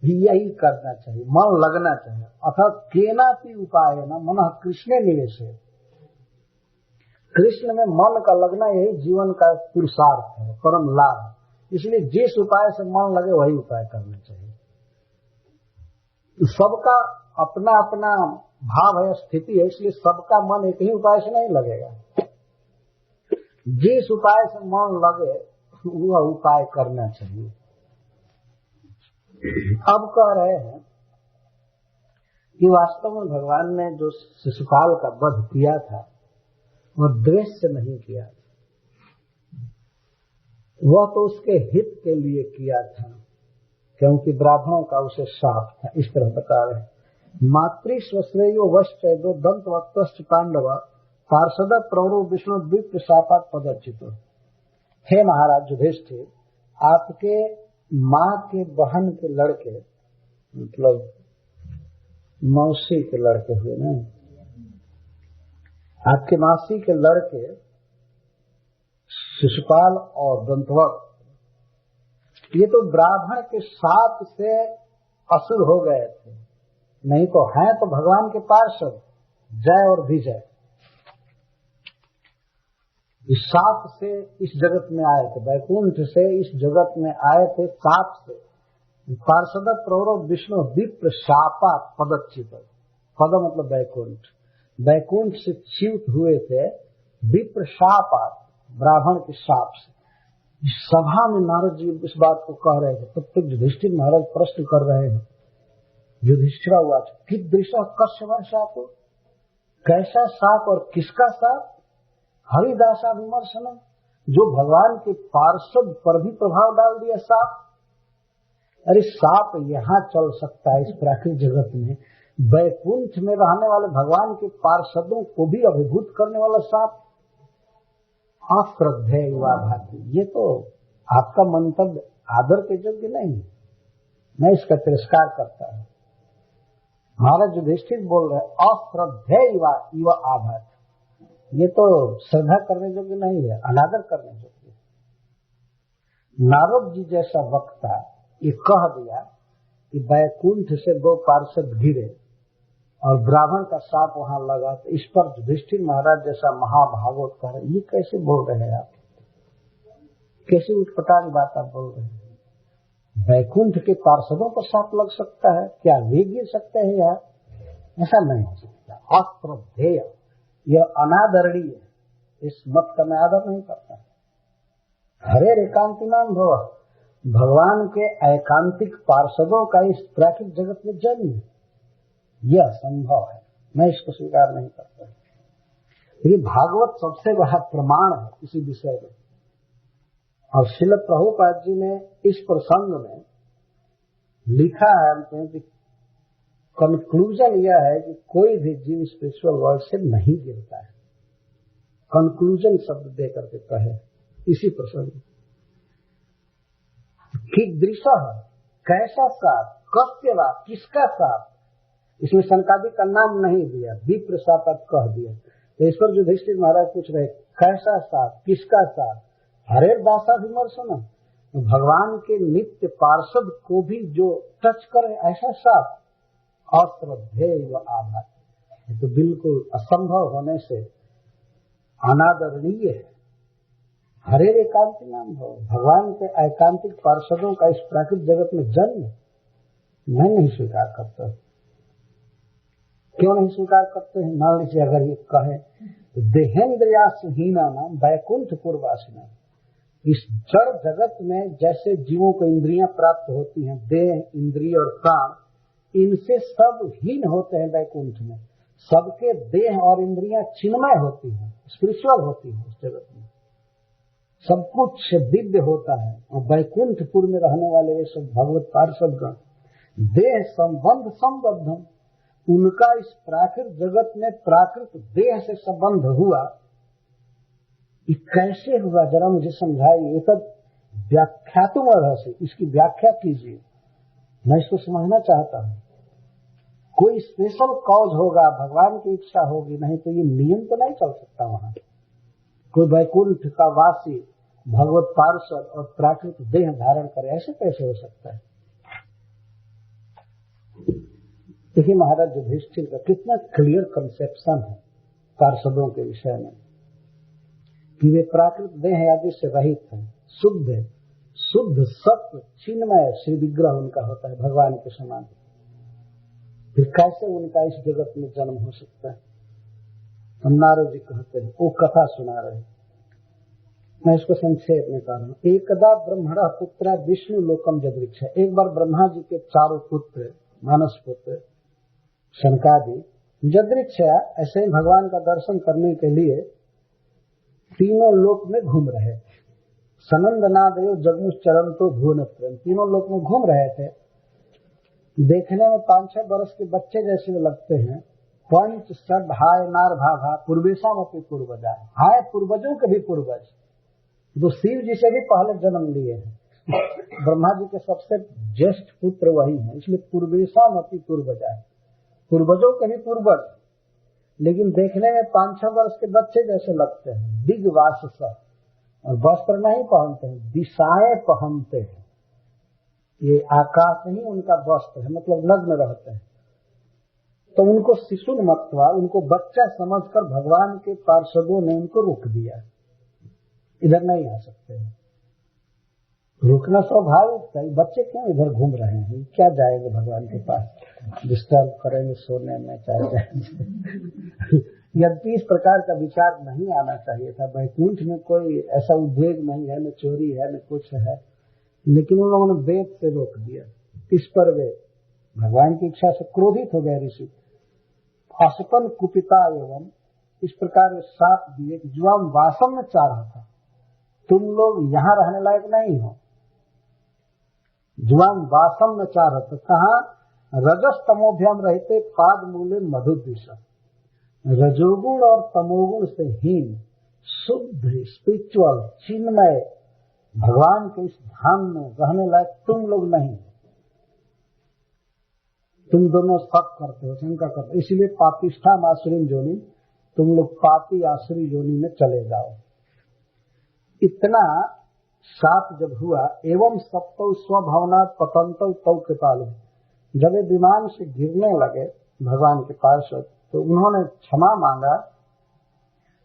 दिन यही करना चाहिए, मन लगना चाहिए। अर्थात केनापि उपाय न मन कृष्ण निवेश है, कृष्ण में मन का लगना यही जीवन का पुरुषार्थ है, परम लाभ। इसलिए जिस उपाय से मन लगे वही उपाय करना चाहिए। सबका अपना अपना भाव है, स्थिति है, इसलिए सबका मन एक ही उपाय से नहीं लगेगा। जिस उपाय से मन लगे वह उपाय करना चाहिए। अब कह रहे हैं कि वास्तव में भगवान ने जो शिशुपाल का वध किया था वह द्वेष से नहीं किया था, वह तो उसके हित के लिए किया था, क्योंकि ब्राह्मणों का उसे शाप था। इस तरह बता रहे हैं, मातृ स्वश्रेयो वश्चैदो दंत वक्तश्च पांडव पार्षद प्रवरो विष्णु द्विप शापात पदर्चित। हे महाराज युधिष्ठिर, आपके माँ के बहन के लड़के, मतलब मौसी के लड़के हुए ना, आपके मौसी के लड़के शिशुपाल और दंतवक्र, ये तो ब्राह्मण के शाप से असुर हो गए थे, नहीं तो हैं तो भगवान के पार्षद जय और विजय। इस शाप से इस जगत में आए थे, वैकुंठ से इस जगत में आए थे शाप से। पार्षद प्रौरव विष्णु विप्र शापा पदच्युत, पद मतलब वैकुंठ, वैकुंठ से च्युत हुए थे विप्र शापा, ब्राह्मण के शाप से। इस सभा में नारद जी इस बात को कह रहे थे, तब तक युधिष्ठिर महाराज प्रश्न कर रहे हैं। युधिष्ठिर हुआ कीदृशः कस्य वः शापो, कैसा शाप और किसका शाप? हरिदासा विमर्शन, जो भगवान के पार्षद पर भी प्रभाव डाल दिया शाप। अरे साप यहाँ चल सकता है इस प्राकृतिक जगत में, वैकुंठ में रहने वाले भगवान के पार्षदों को भी अभिभूत करने वाला साप? अश्रद्धेय युवा भाती, ये तो आपका मंतव्य आदर के योग्य नहीं, मैं इसका तिरस्कार करता हूँ। महाराज युधिष्ठिर बोल रहे अश्रद्धेय युवा आभात, ये तो श्रद्धा करने योग्य नहीं है, अनादर करने योग्य। नारद जी जैसा वक्ता ये कह दिया कि वैकुंठ से 2 पार्षद गिरे और ब्राह्मण का शाप वहां लगा, तो इस पर युधिष्ठिर महाराज जैसा महाभागवत कह रहे, ये कैसे बोल रहे हैं आप? कैसे उठपटांग बात आप बोल रहे हैं? वैकुंठ के पार्षदों पर शाप लग सकता है क्या? वे गिर सकते हैं यार? ऐसा नहीं हो सकता। अश्रद्धेय, यह अनादरणीय, इस मत का मैं आदर नहीं करता। हरे एकांति नाम भव, भगवान के एकांतिक पार्षदों का इस प्राकृतिक जगत में जन्म, यह संभव है, मैं इसको स्वीकार नहीं करता। ये भागवत सबसे बड़ा प्रमाण है इसी विषय में। और श्रील प्रभुपाद जी ने इस प्रसंग में लिखा है कि कंक्लूजन यह है कि कोई भी जीव स्पिरिचुअल वर्ल्ड से नहीं गिरता है। कंक्लूजन शब्द दे करके कहे इसी प्रसंग में कि दृश्य कैसा साप, कस्य वा, किसका साप, इसमें संकादी का नाम नहीं दिया, विप्र शापात कह दिया। तो इस पर युधिष्ठिर महाराज पूछ रहे कैसा साप, किसका साप? हरे दासा विमर्शन, भगवान के नित्य पार्षद को भी जो टच करे ऐसा साप? अश्रद्धेय व आभात, तो बिल्कुल असंभव होने से अनादरणीय है। हरे एकांति नाम हो, भगवान के एकांतिक पार्षदों का इस प्राकृतिक जगत में जन्म, मैं नहीं स्वीकार करता। क्यों नहीं स्वीकार करते हैं? मान लीजिए अगर ये कहे देहेन्द्रियासहीना नाम वैकुंठ पूर्वासिना, इस जड़ जगत में जैसे जीवों को इंद्रियां प्राप्त होती हैं, देह, इंद्रिय और प्राण, इनसे सब हीन होते हैं वैकुंठ में। सबके देह और इंद्रियां चिन्मय होती हैं, स्पिरिचुअल होती हैं। इस जगत में सब कुछ दिव्य होता है। और वैकुंठपुर में रहने वाले ये सब भगवत पार्षदगण देह संबंध संबद्धम, उनका इस प्राकृत जगत में प्राकृत देह से संबंध हुआ। ये कैसे हुआ जरा मुझे समझाइए। ये सब व्याख्यातुम रहस्य, इसकी व्याख्या कीजिए, मैं इसको समझना चाहता हूँ। कोई स्पेशल कॉज होगा, भगवान की इच्छा होगी, नहीं तो ये नियम तो नहीं चल सकता। वहाँ कोई वैकुंठ का वासी भगवत पार्षद और प्राकृत देह धारण करे, ऐसे कैसे हो सकता है? देखिए महाराज युधिष्ठिर का कितना क्लियर कंसेप्शन है पार्षदों के विषय में, कि वे प्राकृत देह आदि से रहित हैं, शुद्ध है, शुद्ध सत्य चिन्मय श्री विग्रह उनका होता है भगवान के समान। फिर कैसे उनका इस जगत में जन्म हो सकता है? तो नारद जी कहते हैं, वो कथा सुना रहे, मैं इसको संक्षेप में कह रहा हूँ। एकदा ब्रह्मण पुत्र विष्णु लोकम जदृक्ष, एक बार ब्रह्मा जी के चारों पुत्र, मानस पुत्र शनकादि, जदृक्ष ऐसे ही भगवान का दर्शन करने के लिए तीनों लोक में घूम रहे थे। सनंद नादयो जगमुश्चरम तो भुवन प्रेम, तीनों लोक में घूम रहे थे। देखने में 5-6 वर्ष के बच्चे जैसे लगते हैं। पंच सब हाय नार भाभा पूर्वेशम अपनी पूर्वजा, हाय पूर्वजों के भी पूर्वज, जो शिव जी से भी पहले जन्म लिए हैं। ब्रह्मा जी के सबसे ज्येष्ठ पुत्र वही है, इसलिए पूर्वेशम अपनी पूर्वजा है, पूर्वजों के भी पूर्वज। लेकिन देखने में 5-6 वर्ष के बच्चे जैसे लगते हैं। दिग्वास और वस्त्र नहीं पहनते हैं, दिशाएं पहनते हैं। ये आकाश ही उनका वस्त्र है, मतलब नग्न रहते हैं। तो उनको शिशु मत्वा, उनको बच्चा समझकर भगवान के पार्षदों ने उनको रोक दिया, इधर नहीं आ सकते। रुकना स्वाभाविक है, बच्चे क्यों इधर घूम रहे हैं, क्या जाएंगे भगवान के पास, डिस्टर्ब करेंगे सोने में चाहे जाएंगे। यद्यपि इस प्रकार का विचार नहीं आना चाहिए था। वैकुंठ में कोई ऐसा उद्वेग नहीं है, न चोरी है न कुछ है, लेकिन उन लोगों ने वेद से रोक दिया। इस पर वे भगवान की इच्छा से क्रोधित हो गए ऋषि। असपन कुपिता एवं, इस प्रकार वे साप दिए कि जो हम वासम में चाह रहा था, तुम लोग यहाँ रहने लायक नहीं हो। जुआन वासम में चाह रहा था, कहाँ? रजस तमोभ्याम रहते पाद मूले मधुद्विषा, रजोगुण और तमोगुण से हीन शुद्ध स्पिरिचुअल चिन्मय भगवान के इस धाम में रहने लायक तुम लोग नहीं। तुम दोनों सब करते हो, शंका करते हो, इसलिए पापिष्ठा आसुरी योनि, तुम लोग पापी आसुरी योनि में चले जाओ। इतना साप जब हुआ, एवं सप्तौ स्वभावना पतंतौ तौ कृपालु, जब ये विमान से गिरने लगे भगवान के पार्षद, तो उन्होंने क्षमा मांगा।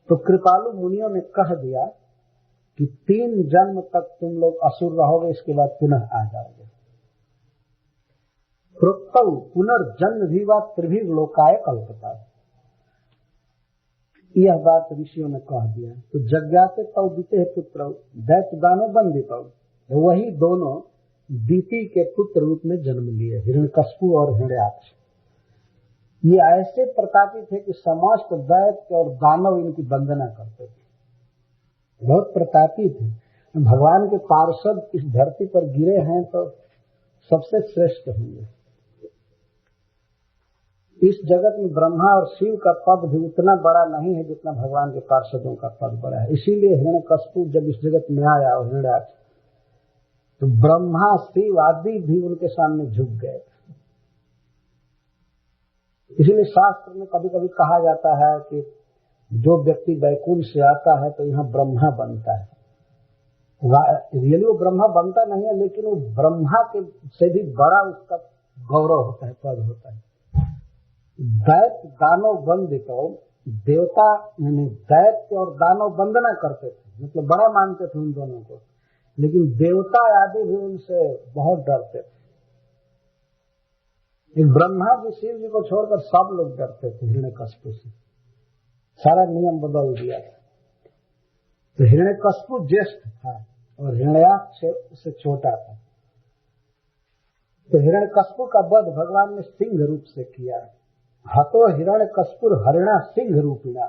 तो कृपालु मुनियों ने कह दिया कि 3 जन्म तक तुम लोग असुर रहोगे, इसके बाद पुनः आ जाओगे। प्रोक्तौ पुनर्जन्म भी व त्रिभिर लोकाय कल्पता, यह बात ऋषियों ने कह दिया। तो जज्ञाते तौ बीते पुत्र दैत्य दानो बंदित, वही दोनों दीति के पुत्र रूप में जन्म लिए, हिरण्यकश्यप और हिरण्याक्ष। ये ऐसे प्रतापी थे कि समस्त दैत्य और दानव इनकी वंदना करते थे, बहुत प्रतापी थे। भगवान के पार्षद इस धरती पर गिरे हैं तो सबसे श्रेष्ठ होंगे। इस जगत में ब्रह्मा और शिव का पद भी उतना बड़ा नहीं है जितना भगवान के पार्षदों का पद बड़ा है। इसीलिए हिरण्यकश्यप जब इस जगत में आया और हिरण्याक्ष, तो ब्रह्मा शिव आदि भी उनके सामने झुक गए। इसीलिए शास्त्र में कभी कभी कहा जाता है कि जो व्यक्ति वैकुंठ से आता है तो यहाँ ब्रह्मा बनता है। रियली वो ब्रह्मा बनता नहीं है, लेकिन वो ब्रह्मा के से भी बड़ा उसका गौरव होता है, पद होता है। दैत्य दानव वंदित, देवता यानी दैत्य और दानव वंदना करते थे, मतलब बड़ा मानते थे उन दोनों को, लेकिन देवता आदि भी उनसे बहुत डरते थे। एक ब्रह्मा जी शिव जी को छोड़कर सब लोग डरते थे हिरण्यकश्यप से, सारा नियम बदल दिया था। तो हिरण्यकश्यप ज्येष्ठ था और हिरण्याक्ष उससे छोटा था। तो हिरण्यकश्यप का वध भगवान ने सिंह रूप से किया। हतो हिरण्यकश्यप हरिणा सिंह रूपिणा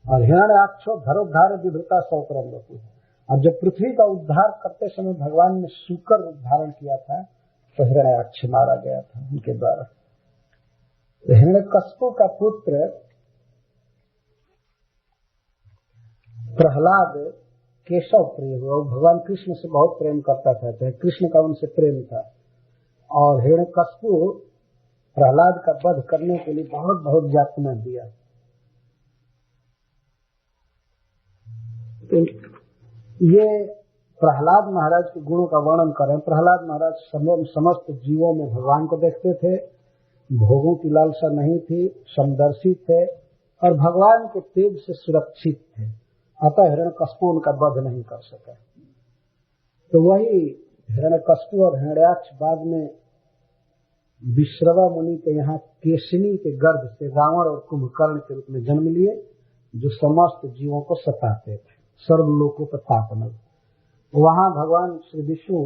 और हिरण्याक्षो धरोद्धार विभृता सौकरम बपु। और जब पृथ्वी का उद्धार करते समय भगवान ने शूकर रूप धारण किया था तो हिरण्याक्ष मारा गया था उनके द्वारा। तो हिरण्यकश्यप का पुत्र प्रहलाद केशव प्रिय हुआ। भगवान कृष्ण से बहुत प्रेम करता था, तो कृष्ण का उनसे प्रेम था। और हिरण्यकश्यप प्रहलाद का वध करने के लिए बहुत बहुत यातना दिया। तो ये प्रहलाद महाराज के गुणों का वर्णन करें। प्रहलाद महाराज समस्त जीवों में भगवान को देखते थे, भोगों की लालसा नहीं थी, समदर्शी थे और भगवान के तेज से सुरक्षित थे। अतः हिरण्यकश्यप उनका वध नहीं कर सका। तो वही हिरण्यकश्यप और हिरण्याक्ष बाद में विश्रवा मुनि के यहाँ केशिनी के गर्भ से रावण और कुंभकर्ण के रूप में जन्म लिए, जो समस्त जीवों को सताते थे। सर्वलोकों पर तापनल। वहां भगवान श्री विष्णु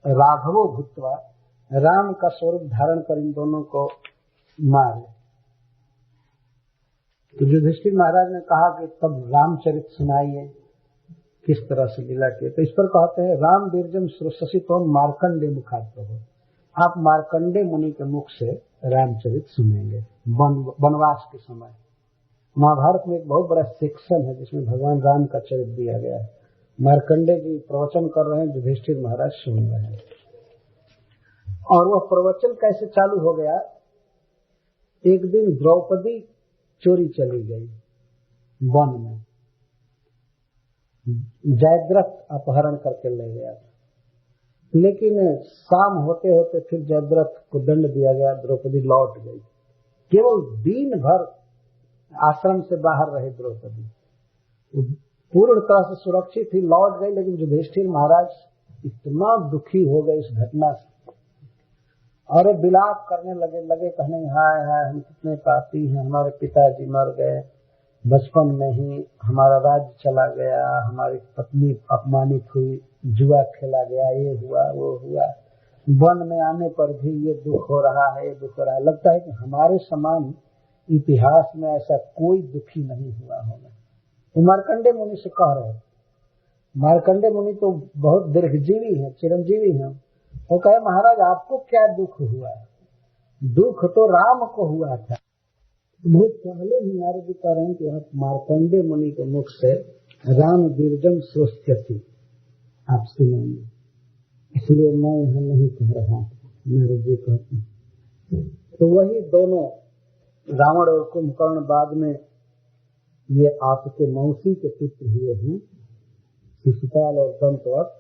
राघवो भूत्वा राम का स्वरूप धारण कर इन दोनों को मारे। तो युधिष्ठिर महाराज ने कहा कि तब रामचरित सुनाइए, किस तरह से लीला किए। तो इस पर कहते हैं राम बीरजम श्रोषसितो मार्कंडे मुखात हो। आप मार्कंडे मुनि के मुख से रामचरित सुनेंगे वनवास के समय। महाभारत में एक बहुत बड़ा सेक्शन है जिसमें भगवान राम का चरित्र दिया गया है। मार्कंडे जी प्रवचन कर रहे हैं, युधिष्ठिर महाराज सुन रहे हैं। और वह प्रवचन कैसे चालू हो गया। एक दिन द्रौपदी चोरी चली गई वन में, जयद्रथ अपहरण करके ले गया था। लेकिन शाम होते होते फिर जयद्रथ को दंड दिया गया, द्रौपदी लौट गई। केवल दिन भर आश्रम से बाहर रहे द्रौपदी, पूर्ण तरह से सुरक्षित थी, लौट गई। लेकिन युधिष्ठिर महाराज इतना दुखी हो गए इस घटना से और विलाप करने लगे कहने हाय हाय हम कितने पापी हैं, हमारे पिताजी मर गए, बचपन में ही हमारा राज्य चला गया, हमारी पत्नी अपमानित हुई, जुआ खेला गया, ये हुआ वो हुआ, वन में आने पर भी ये दुख हो रहा है, ये दुख हो रहा है। लगता है कि हमारे समान इतिहास में ऐसा कोई दुखी नहीं हुआ होगा। तो मार्कंडे मुनि से कह रहे, मार्कंडे मुनि तो बहुत दीर्घजीवी हैं, चिरंजीवी हैं। वो कहे महाराज आपको क्या दुख हुआ है, दुख तो राम को हुआ था। बहुत पहले ही नारद जी कह रहे हैं कि आप मार्कंडे मुनि के मुख से राम बीरजम श्रोष्यति आप सुनेंगे, इसलिए मैं यह नहीं कह रहा हूँ, नारद जी कहते हैं। तो वही दोनों रावण और कुंभकर्ण बाद में ये आपके मौसी के पुत्र हुए हैं, शिशुपाल और दंतवत।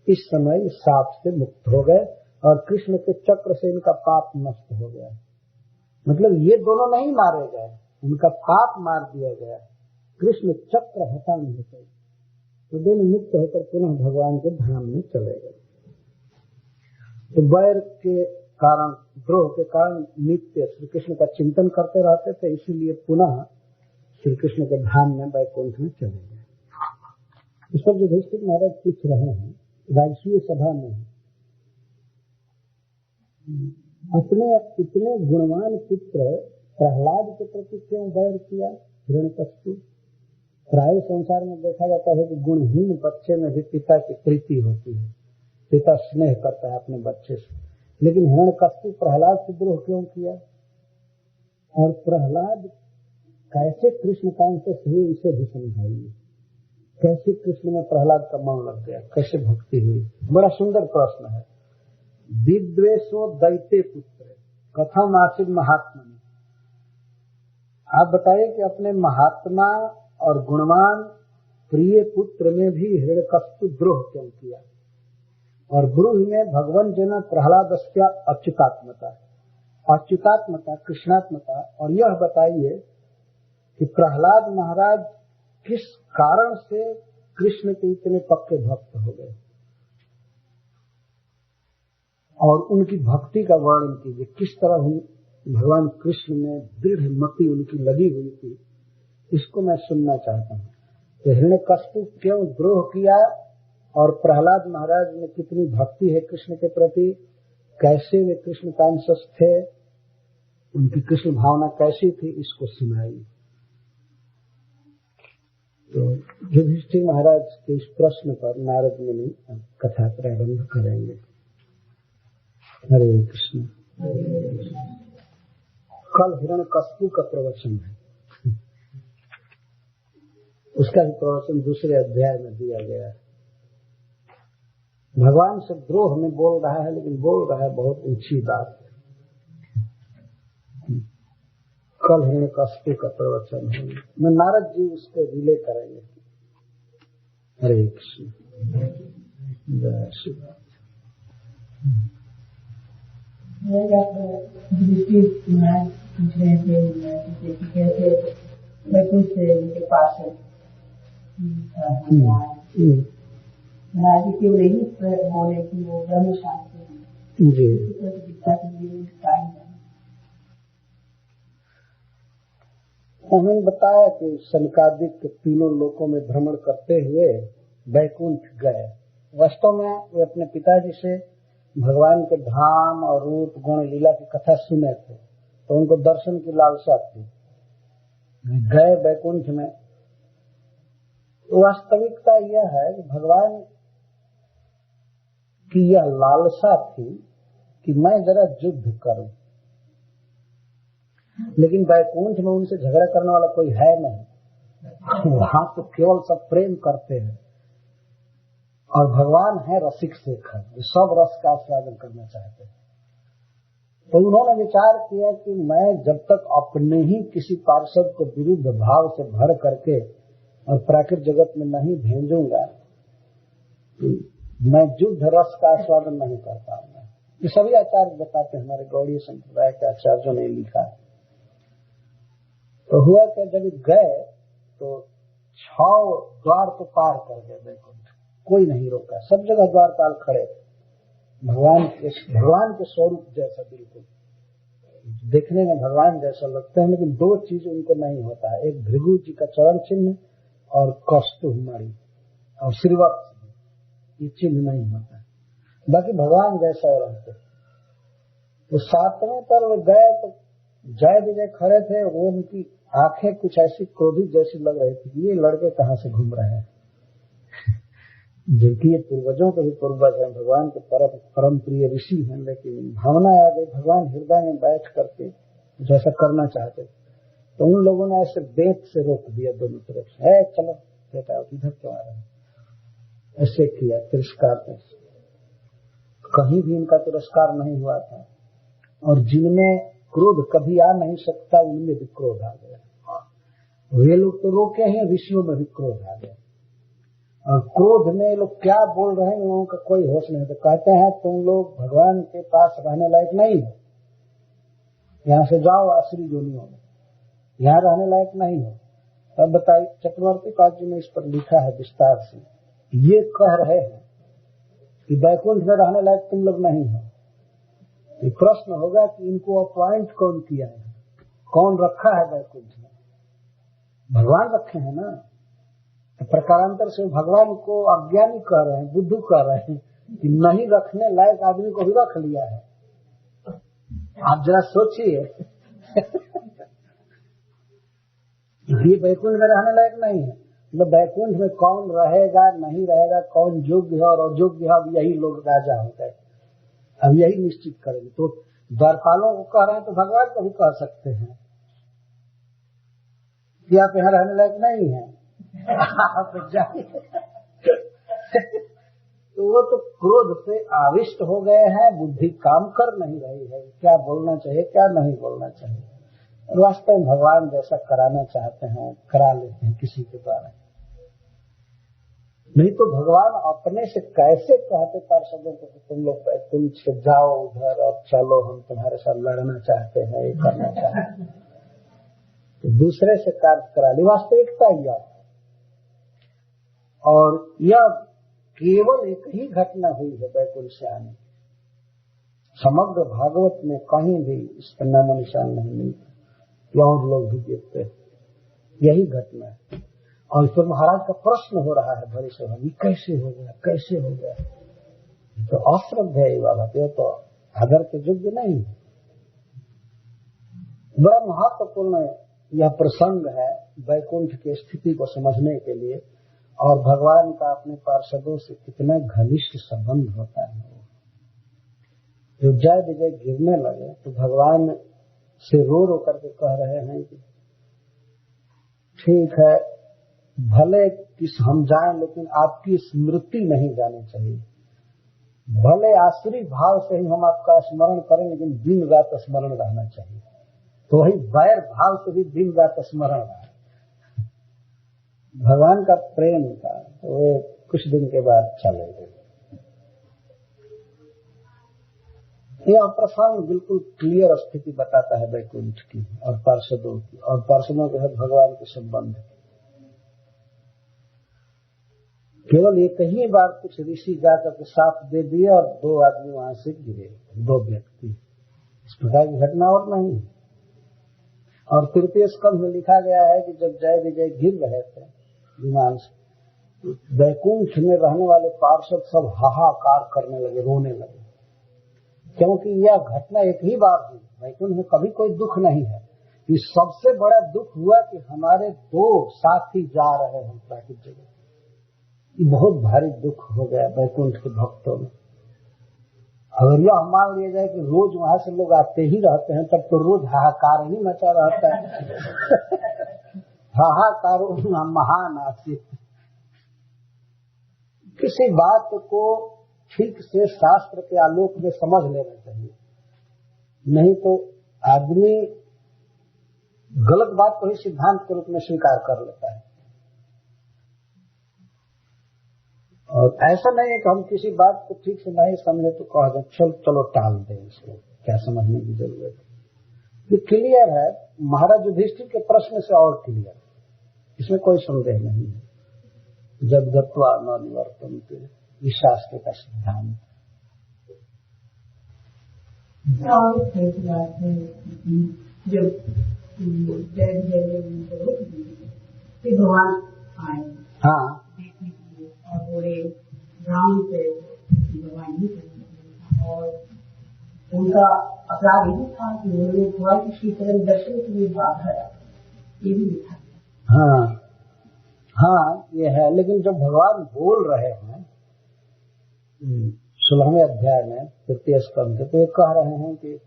इस समय साप से मुक्त हो गए और कृष्ण के चक्र से इनका पाप नष्ट हो गया। मतलब ये दोनों नहीं मारे गए, उनका पाप मार दिया गया, कृष्ण चक्र हटा नहीं गए, तो दोनों मुक्त होकर पुनः भगवान के धाम में चले गए। तो वैर के कारण, द्रोह के कारण नित्य श्री कृष्ण का चिंतन करते रहते थे, इसीलिए पुनः श्री कृष्ण के धाम में वैकुंठ में चले गए। इस पर युधिष्ठिर महाराज पूछ रहे हैं राजसूय सभा में, अपने इतने गुणवान पुत्र प्रहलाद के प्रति क्यों वैर किया हिरण्यकश्यप। प्राय संसार में देखा जाता है कि गुणहीन बच्चे में भी पिता की प्रीति होती है, पिता स्नेह करता है अपने बच्चे से। लेकिन हिरण्यकश्यप प्रहलाद से द्रोह क्यों किया, और प्रहलाद कैसे कृष्ण कांक्षी हुई इसे भी समझाइए। कैसे कृष्ण में प्रहलाद का मन लग गया, कैसे भक्ति हुई। बड़ा सुंदर प्रश्न है। विद्वेषो दैत्य पुत्र कथम आसिद महात्मा। आप बताइए कि अपने महात्मा और गुणवान प्रिय पुत्र में भी हिरण्यकश्यप द्रोह क्यों किया। और ब्रूहि में भगवान जना प्रहलादस्या अच्युतात्मता, अच्युतात्मता कृष्णात्मता। और यह बताइए कि प्रहलाद महाराज किस कारण से कृष्ण के इतने पक्के भक्त हो गए। और उनकी भक्ति का वर्णन कीजिए, किस तरह भगवान कृष्ण में दृढ़ मति उनकी लगी हुई थी, इसको मैं सुनना चाहता हूँ। तो हिरण्यकश्यप क्यों द्रोह किया और प्रहलाद महाराज में कितनी भक्ति है कृष्ण के प्रति, कैसे वे कृष्ण कांसस थे, उनकी कृष्ण भावना कैसी थी, इसको सुनाइए। तो युधिष्ठिर महाराज के इस प्रश्न पर नारद मुनि कथा प्रारंभ करेंगे। हरे कृष्ण। कल हिरण्यकश्यप का प्रवचन है, उसका भी प्रवचन दूसरे अध्याय में दिया गया है। भगवान से द्रोह में बोल रहा है, लेकिन बोल रहा है बहुत ऊंची बात। कल हिरण्यकश्यप का प्रवचन है, मैं नारद जी उसको रिले करेंगे। हरे कृष्ण। जय श्री राम। पूछ रहे थे कैसे बैकुंठ से उनके पास है महाराज जी केवल यही बोले कि वो ब्रह्म शास्त्र गीता के लिए टाइम है। उन्होंने बताया कि सनकादिक तीनों लोकों में भ्रमण करते हुए बैकुंठ गए। वास्तव में वे अपने पिताजी से भगवान के धाम और रूप गुण लीला की कथा सुने थे, तो उनको दर्शन की लालसा थी, गए बैकुंठ में। तो वास्तविकता यह है कि भगवान की यह लालसा थी कि मैं जरा युद्ध करूं, लेकिन बैकुंठ में उनसे झगड़ा करने वाला कोई है नहीं। वहां तो केवल सब प्रेम करते हैं और भगवान है रसिक शेखर, जो सब रस का आस्वादन करना चाहते हैं। तो उन्होंने विचार किया कि मैं जब तक अपने ही किसी पार्षद को विरुद्ध भाव से भर करके और प्राकृत जगत में नहीं भेजूंगा, मैं युद्ध रस का आस्वादन नहीं कर पाऊंगा। ये सभी आचार्य बताते हैं, हमारे गौड़ीय संप्रदाय के आचार्यों ने लिखा है। तो हुआ कि जब गए तो 6 द्वार तो पार कर गए बैकुंठ, कोई नहीं रोका, सब जगह द्वारपाल खड़े थे। भगवान के स्वरूप जैसा, बिल्कुल देखने में भगवान जैसा लगते हैं, लेकिन 2 चीज उनको नहीं होता है, एक भृगु जी का चरण चिन्ह और कौस्तुभमणि और श्रीवत्स, ये चिन्ह नहीं होता है, बाकी भगवान जैसा रहते। तो 7वें पर वो गए तो जय विजय खड़े थे, वो उनकी आंखें कुछ ऐसी क्रोधित जैसी लग रही थी, ये लड़के कहाँ से घूम रहे हैं। जिनकी ये पूर्वजों के भी पूर्वज हैं, भगवान के परम प्रिय ऋषि हैं, लेकिन भावना आ गई भगवान हृदय में बैठ करके जैसा करना चाहते, तो उन लोगों ने ऐसे बेत से रोक दिया दोनों तरफ से, चलो बेटा इधर क्यों आ रहे हैं, ऐसे किया तिरस्कार में। कहीं भी इनका तिरस्कार नहीं हुआ था, और जिनमें क्रोध कभी आ नहीं सकता उनमें भी क्रोध आ गया। वे लोग तो रोके हैं, ऋषियों में भी क्रोध आ गया, और क्रोध में लोग क्या बोल रहे हैं लोगों का कोई होश नहीं। तो कहते हैं तुम लोग भगवान के पास रहने लायक नहीं हो, यहाँ से जाओ आसुरी योनियों में, यहाँ रहने लायक नहीं हो। तब बताइए, चक्रवर्ती पाद जी ने इस पर लिखा है विस्तार से, ये कह रहे हैं कि बैकुंठ में रहने लायक तुम लोग नहीं हो। ये प्रश्न होगा कि इनको अपॉइंट कौन किया है, कौन रखा है बैकुंठ में? भगवान रखे हैं ना। तो प्रकारांतर से भगवान को अज्ञानी कह रहे हैं, बुद्धू कह रहे हैं कि नहीं रखने लायक आदमी को भी रख लिया है। आप जरा सोचिए, ये बैकुंठ में रहने लायक नहीं है, मतलब बैकुंठ में कौन रहेगा नहीं रहेगा, कौन योग्य है और अयोग्य है, अब यही लोग राजा हो गए, अब यही निश्चित करेंगे। तो द्वारपालों को कह रहे हैं तो भगवान को भी कह सकते हैं कि आप यहाँ रहने लायक नहीं है, आप जाइए। तो वो तो क्रोध से आविष्ट हो गए हैं, बुद्धि काम कर नहीं रही है, क्या बोलना चाहिए क्या नहीं बोलना चाहिए। वास्तव में भगवान जैसा कराना चाहते हैं करा लेते हैं किसी के द्वारा, नहीं तो भगवान अपने से कैसे कहते पार्षदों को तुम लोग तुम से जाओ उधर और चलो, हम तुम्हारे साथ लड़ना चाहते हैं, ये करना चाहते हैं। तो दूसरे से कार्य करा ली, वास्तविकता यह। और यह केवल एक ही घटना हुई है बैकुंठ से आने, समग्र भागवत में कहीं भी इसका नामो निशान नहीं मिलता। और लोग भी देखते हैं यही घटना है। और फिर महाराज का प्रश्न हो रहा है भरी सभा में, कैसे हो गया, कैसे हो गया। तो अश्रद्धेय वाला तो आदर के योग्य नहीं है। बड़ा महत्वपूर्ण यह प्रसंग है वैकुंठ की स्थिति को समझने के लिए, और भगवान का अपने पार्षदों से कितना घनिष्ठ संबंध होता है। जो जय विजय गिरने लगे तो भगवान से रो रो करके कह रहे हैं कि ठीक है, भले किस हम जाएं लेकिन आपकी स्मृति नहीं जानी चाहिए। भले आसुरी भाव से ही हम आपका स्मरण करें लेकिन दिन रात स्मरण रहना चाहिए। तो वही वैर भाव से भी दिन रात स्मरण रहा भगवान का प्रेम था। तो वो कुछ दिन के बाद चले गए। यह प्रसंग बिल्कुल क्लियर स्थिति बताता है वैकुंठ की और पार्षदों की, और पार्षदों के साथ भगवान के संबंध। केवल एक ही बार कुछ ऋषि जाकर के साथ दे दिए और 2 आदमी वहां से गिरे, 2 व्यक्ति। इस प्रकार की घटना और नहीं। और तृतीय स्कंध में लिखा गया है कि जब जय विजय गिर रहे थे विमान से, वैकुंठ में रहने वाले पार्षद सब हाहाकार करने लगे, रोने लगे, क्योंकि यह घटना एक ही बार हुई। वैकुंठ में कभी कोई दुख नहीं है। ये सबसे बड़ा दुख हुआ कि हमारे 2 साथी जा रहे हैं प्राकृतिक जगत। ये बहुत भारी दुख हो गया वैकुंठ के भक्तों में। अगर यह मान लिया जाए कि रोज वहां से लोग आते ही रहते हैं, तब तो रोज हाहाकार ही मचा रहता है। हाहाकार महान आसित। किसी बात को ठीक से शास्त्र के आलोक में समझ लेना चाहिए, नहीं तो आदमी गलत बात को ही सिद्धांत के रूप में स्वीकार कर लेता है। और ऐसा नहीं है कि हम किसी बात को ठीक से नहीं समझे तो कह दें चलो टाल दें, इसको क्या समझने की जरूरत है। ये क्लियर है, महाराज युधिष्ठिर के प्रश्न से और क्लियर, इसमें कोई संदेह नहीं है। जब गत्वा न निवर्तन्ते, इस शास्त्र का सिद्धांत। जब भगवान आए, हाँ, और बोले राम से भगवान ही करते, और उनका अपराध यही था कि उन्होंने भगवान की शीतल दर्शन के लिए बाधा, ये भी लिखा। हाँ, ये है। लेकिन जब भगवान बोल रहे हैं 16वें अध्याय में तृतीय स्कंध, तो ये कह रहे हैं कि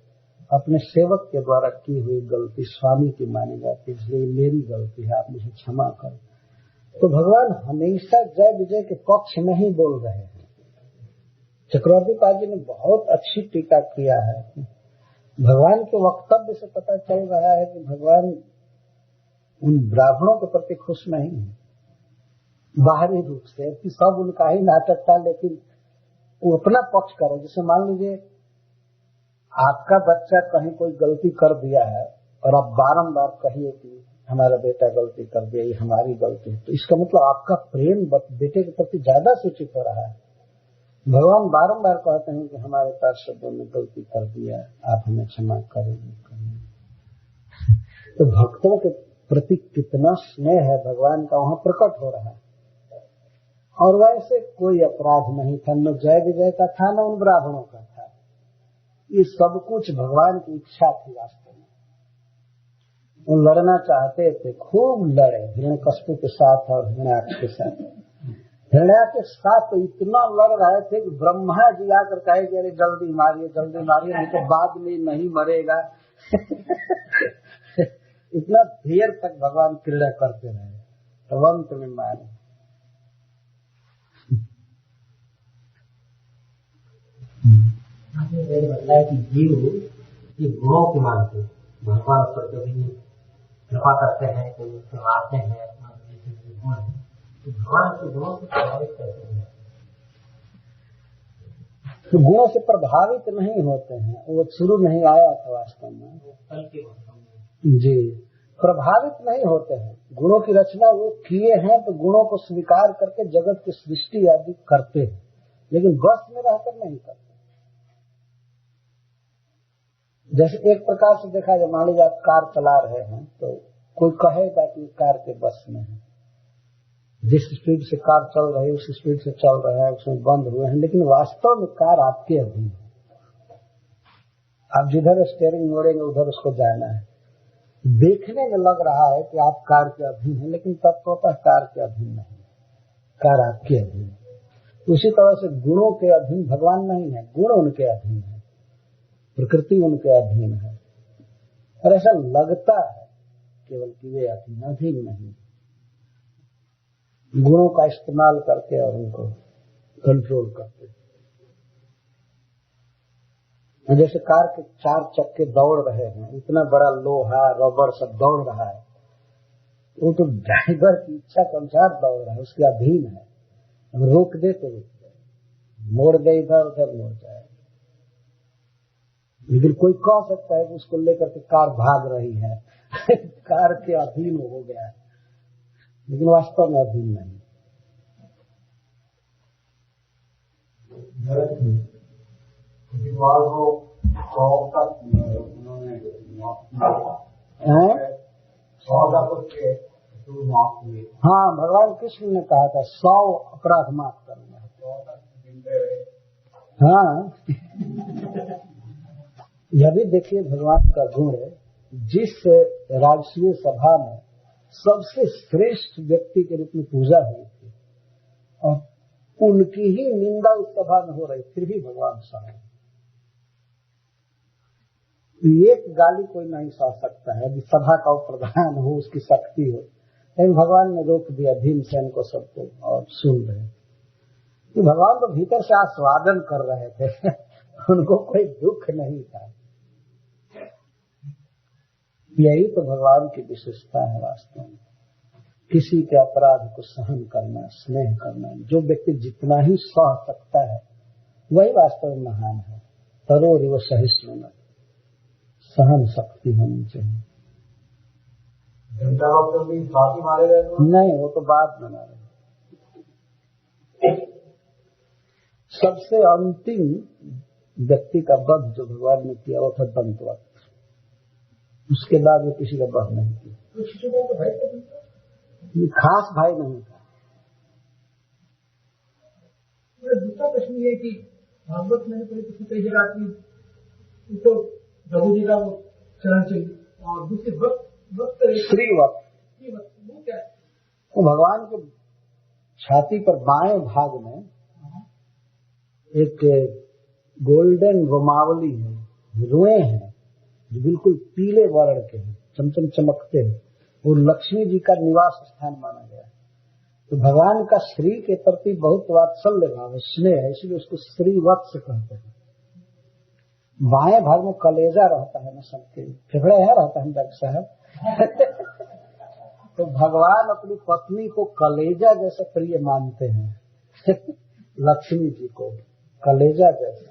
अपने सेवक के द्वारा की हुई गलती स्वामी की मानी जाती है, इसलिए मेरी गलती है, आप मुझे क्षमा करें। तो भगवान हमेशा जय विजय के पक्ष में ही बोल रहे हैं। चक्रवर्ती पाद जी ने बहुत अच्छी टीका किया है। भगवान के वक्तव्य से पता चल रहा है कि भगवान उन ब्राह्मणों के प्रति खुश नहीं है बाहरी रूप से, कि सब उनका ही नाटक था, लेकिन वो अपना पक्ष करे। जैसे मान लीजिए आपका बच्चा कहीं कोई गलती कर दिया है और आप बारंबार कहिए कि हमारा बेटा गलती कर दिया, ये हमारी गलती है, तो इसका मतलब आपका प्रेम बेटे के प्रति ज्यादा सूचित हो रहा है। भगवान बारंबार कहते हैं कि हमारे पार्षदों ने गलती कर दिया, आप हमें क्षमा करेंगे। तो भक्तों के प्रति कितना स्नेह है भगवान का वहां प्रकट हो रहा है। और वैसे कोई अपराध नहीं था, न जय विजय का था न उन ब्राह्मणों का था। ये सब कुछ भगवान की इच्छा थी। वास्तव में वो लड़ना चाहते थे, खूब लड़े हिरण्यकश्यप के साथ और हिरण्याक्ष के साथ। हिरण्याक्ष के साथ तो इतना लड़ रहे थे कि ब्रह्मा जी आकर कहे कि अरे जल्दी मारिए नहीं तो बाद में नहीं मरेगा। इतना देर तक भगवान क्रीड़ा करते रहे, तो अंत में मारे। बताया कि जीव ये गुणों की मानते, भगवान पर कभी कृपा करते हैं, कभी उससे मारते हैं, गुण है तो भगवान के गुणों से प्रभावित करते हैं। तो गुणों से प्रभावित नहीं होते हैं, वो शुरू नहीं आया था वास्तव में, कल के जी प्रभावित नहीं होते हैं। गुणों की रचना वो किए हैं तो गुणों को स्वीकार करके जगत की सृष्टि आदि करते हैं, लेकिन बस में रहकर नहीं करते। जैसे एक प्रकार से देखा जाए, मान लीजिए आप कार चला रहे हैं तो कोई कहेगा कि कार के बस में है, जिस स्पीड से कार चल रही है उस स्पीड से चल रहा है, उसमें बंद हुए हैं, लेकिन वास्तव में कार आपके अधीन है। आप जिधर स्टीयरिंग मोड़ेंगे उधर उसको जाना है। देखने में लग रहा है कि आप कार के अधीन हैं, लेकिन तत्वतः कार के अधीन नहीं, कार आपके अधीन है। उसी तरह से गुणों के अधीन भगवान नहीं है, गुण उनके अधीन है, प्रकृति उनके अधीन है। और ऐसा लगता है केवल कि वे अधीन नहीं, गुणों का इस्तेमाल करके और उनको कंट्रोल करते। जैसे कार के 4 चक्के दौड़ रहे हैं, इतना बड़ा लोहा रबर सब दौड़ रहा है, वो तो ड्राइवर की इच्छा के अनुसार दौड़ रहा है, उसके अधीन है। हम रोक दे तो रुक जाए, मोड़ दे इधर उधर मोड़ जाए। लेकिन कोई कह सकता है कि उसको लेकर के कार भाग रही है कार के अधीन हो गया है, लेकिन वास्तव में अधीन नहीं। हाँ, भगवान कृष्ण ने कहा था 100 अपराध माफ करना। हाँ यह भी देखिए भगवान का गुण है, जिस राजसीय सभा में सबसे श्रेष्ठ व्यक्ति के रूप में पूजा हुई थी और उनकी ही निंदा उस सभा में हो रही, फिर भी भगवान सहे। एक गाली कोई नहीं सह सकता है, कि सभा का प्रधान हो, उसकी शक्ति हो, लेकिन भगवान ने रोक दिया भीमसेन को सबको और सुन रहे। तो भगवान तो भीतर से आस्वादन कर रहे थे उनको कोई दुख नहीं था। यही तो भगवान की विशेषता है वास्तव में, किसी के अपराध को सहन करना, स्नेह करना। जो व्यक्ति जितना ही सह सकता है वही वास्तव में महान है। तरोरिव सहिष्णुना, सहन शक्ति होनी चाहिए। मारे गए नहीं, वो तो बाद में मारे। सबसे अंतिम व्यक्ति का वध जो भगवान ने किया वो था दंतवत। उसके बाद वो किसी का वध नहीं किया। ये खास भाई नहीं था। दूसरा प्रश्न ये कि भागवत मैंने किसी कई जगह की तो प्रभु जी का वो चरण चाहिए, और दूसरे वक्त श्रीवत्स, वो क्या है? वो भगवान के छाती पर बाएं भाग में एक गोल्डन रोमावली है, रुए हैं जो बिल्कुल पीले वर्ण के हैं, चमचम चमकते हैं, और लक्ष्मी जी का निवास स्थान माना गया। तो भगवान का श्री के प्रति बहुत वात्सल्य भाव है, स्नेह है, इसलिए उसको श्रीवत्स कहते हैं। बाएं भाग में कलेजा रहता है ना, सबके फेफड़े है रहता है डॉक्टर साहब तो भगवान अपनी पत्नी को कलेजा जैसा प्रिय मानते हैं लक्ष्मी जी को कलेजा जैसे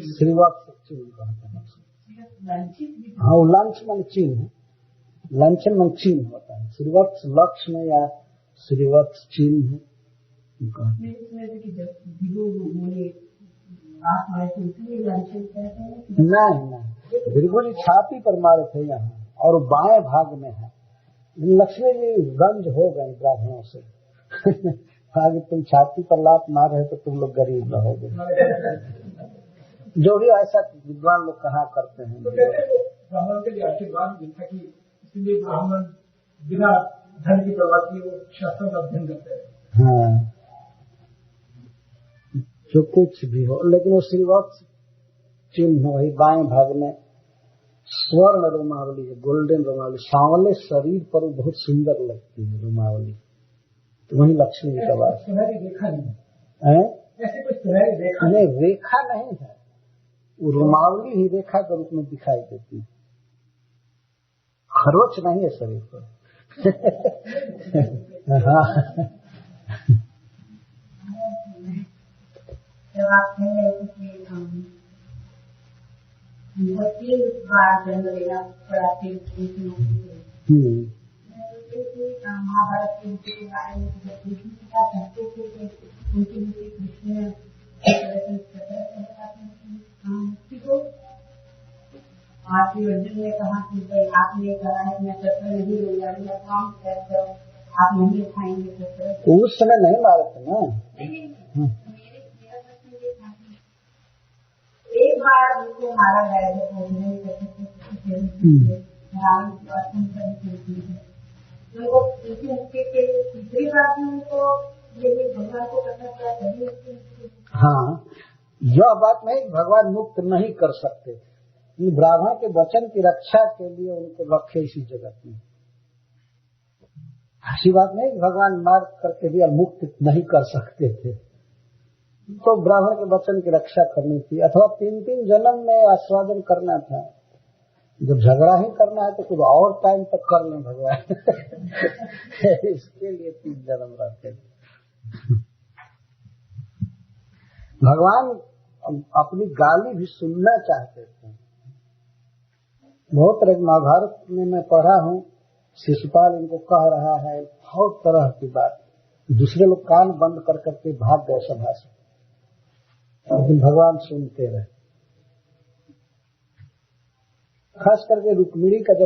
श्रीवत्स चिन्ह कहते हैं। हाँ, लंचमन चिन्ह, लंचन मन चिन्ह होता है। श्रीवत्स लक्ष्म या श्रीवत्स चिन्ह नहीं, भृगु जी छाती पर मारे थे यहाँ, और बाएं भाग में है। लक्ष्मी जी गंज हो गए ब्राह्मणों से आगे तुम छाती पर लात मार रहे तो तुम लोग गरीब रहोगे। जो भी ऐसा विद्वान लोग कहा करते हैं। तो ब्राह्मण के लिए आशीर्वाद मिलता कि इसलिए ब्राह्मण बिना धन की परवाह किए वो शास्त्रों का अध्ययन करते हैं। हाँ, जो कुछ भी हो, लेकिन वो श्रीवत्स चिन्ह वही बाएं भाग में स्वर्ण रोमावली है, गोल्डन रोमावली, सांवले शरीर पर वो बहुत सुंदर लगती है रोमावली। तो वही लक्ष्मी जी का वास। सुनहरी रेखा नहीं है, ऐसे कुछ सुनहरी रेखा नहीं, रेखा नहीं है, वो रोमावली ही रेखा के रूप में दिखाई देती है। खरोच नहीं है शरीर पर हाँ। जब आप कह रहे थे कि 3 बार जन्म लेना पड़ा महाभारत के के बारे में कृष्ण क्या कहते थे कि उनके लिए कृष्ण आपकी अर्जुन ने कहा कि भाई आपने कहा है मैं शस्त्र नहीं लूंगा, मैं काम कर आप नहीं उठाएंगे शस्त्र। तो उस समय नहीं मारे थे ना। मेरा प्रश्न ये था कि एक बार उनको मारा गया जब रावण को अर्पण करने के लिए, उनको मुक्ति के तीसरी बार भी उनको यही भगवान को करना पड़ा तभी। हाँ, यह बात नहीं भगवान मुक्त नहीं कर सकते, ब्राह्मण के वचन की रक्षा के लिए उनको रखे इसी जगत में। ऐसी बात नहीं भगवान मार करके भी मुक्त नहीं कर सकते थे, तो ब्राह्मण के वचन की रक्षा करनी थी, अथवा 3-3 जन्म में आस्वादन करना था। जब झगड़ा ही करना है तो कुछ और टाइम तक कर लें भगवान इसके लिए 3 जन्म रहते थे। भगवान अपनी गाली भी सुनना चाहते थे। बहुत तरह महाभारत में मैं पढ़ा हूँ, शिशुपाल इनको कह रहा है बहुत तरह की बात, दूसरे लोग कान बंद कर करके भाग गए सभा से, लेकिन भगवान सुनते रहे। खास करके रुक्मिणी का जब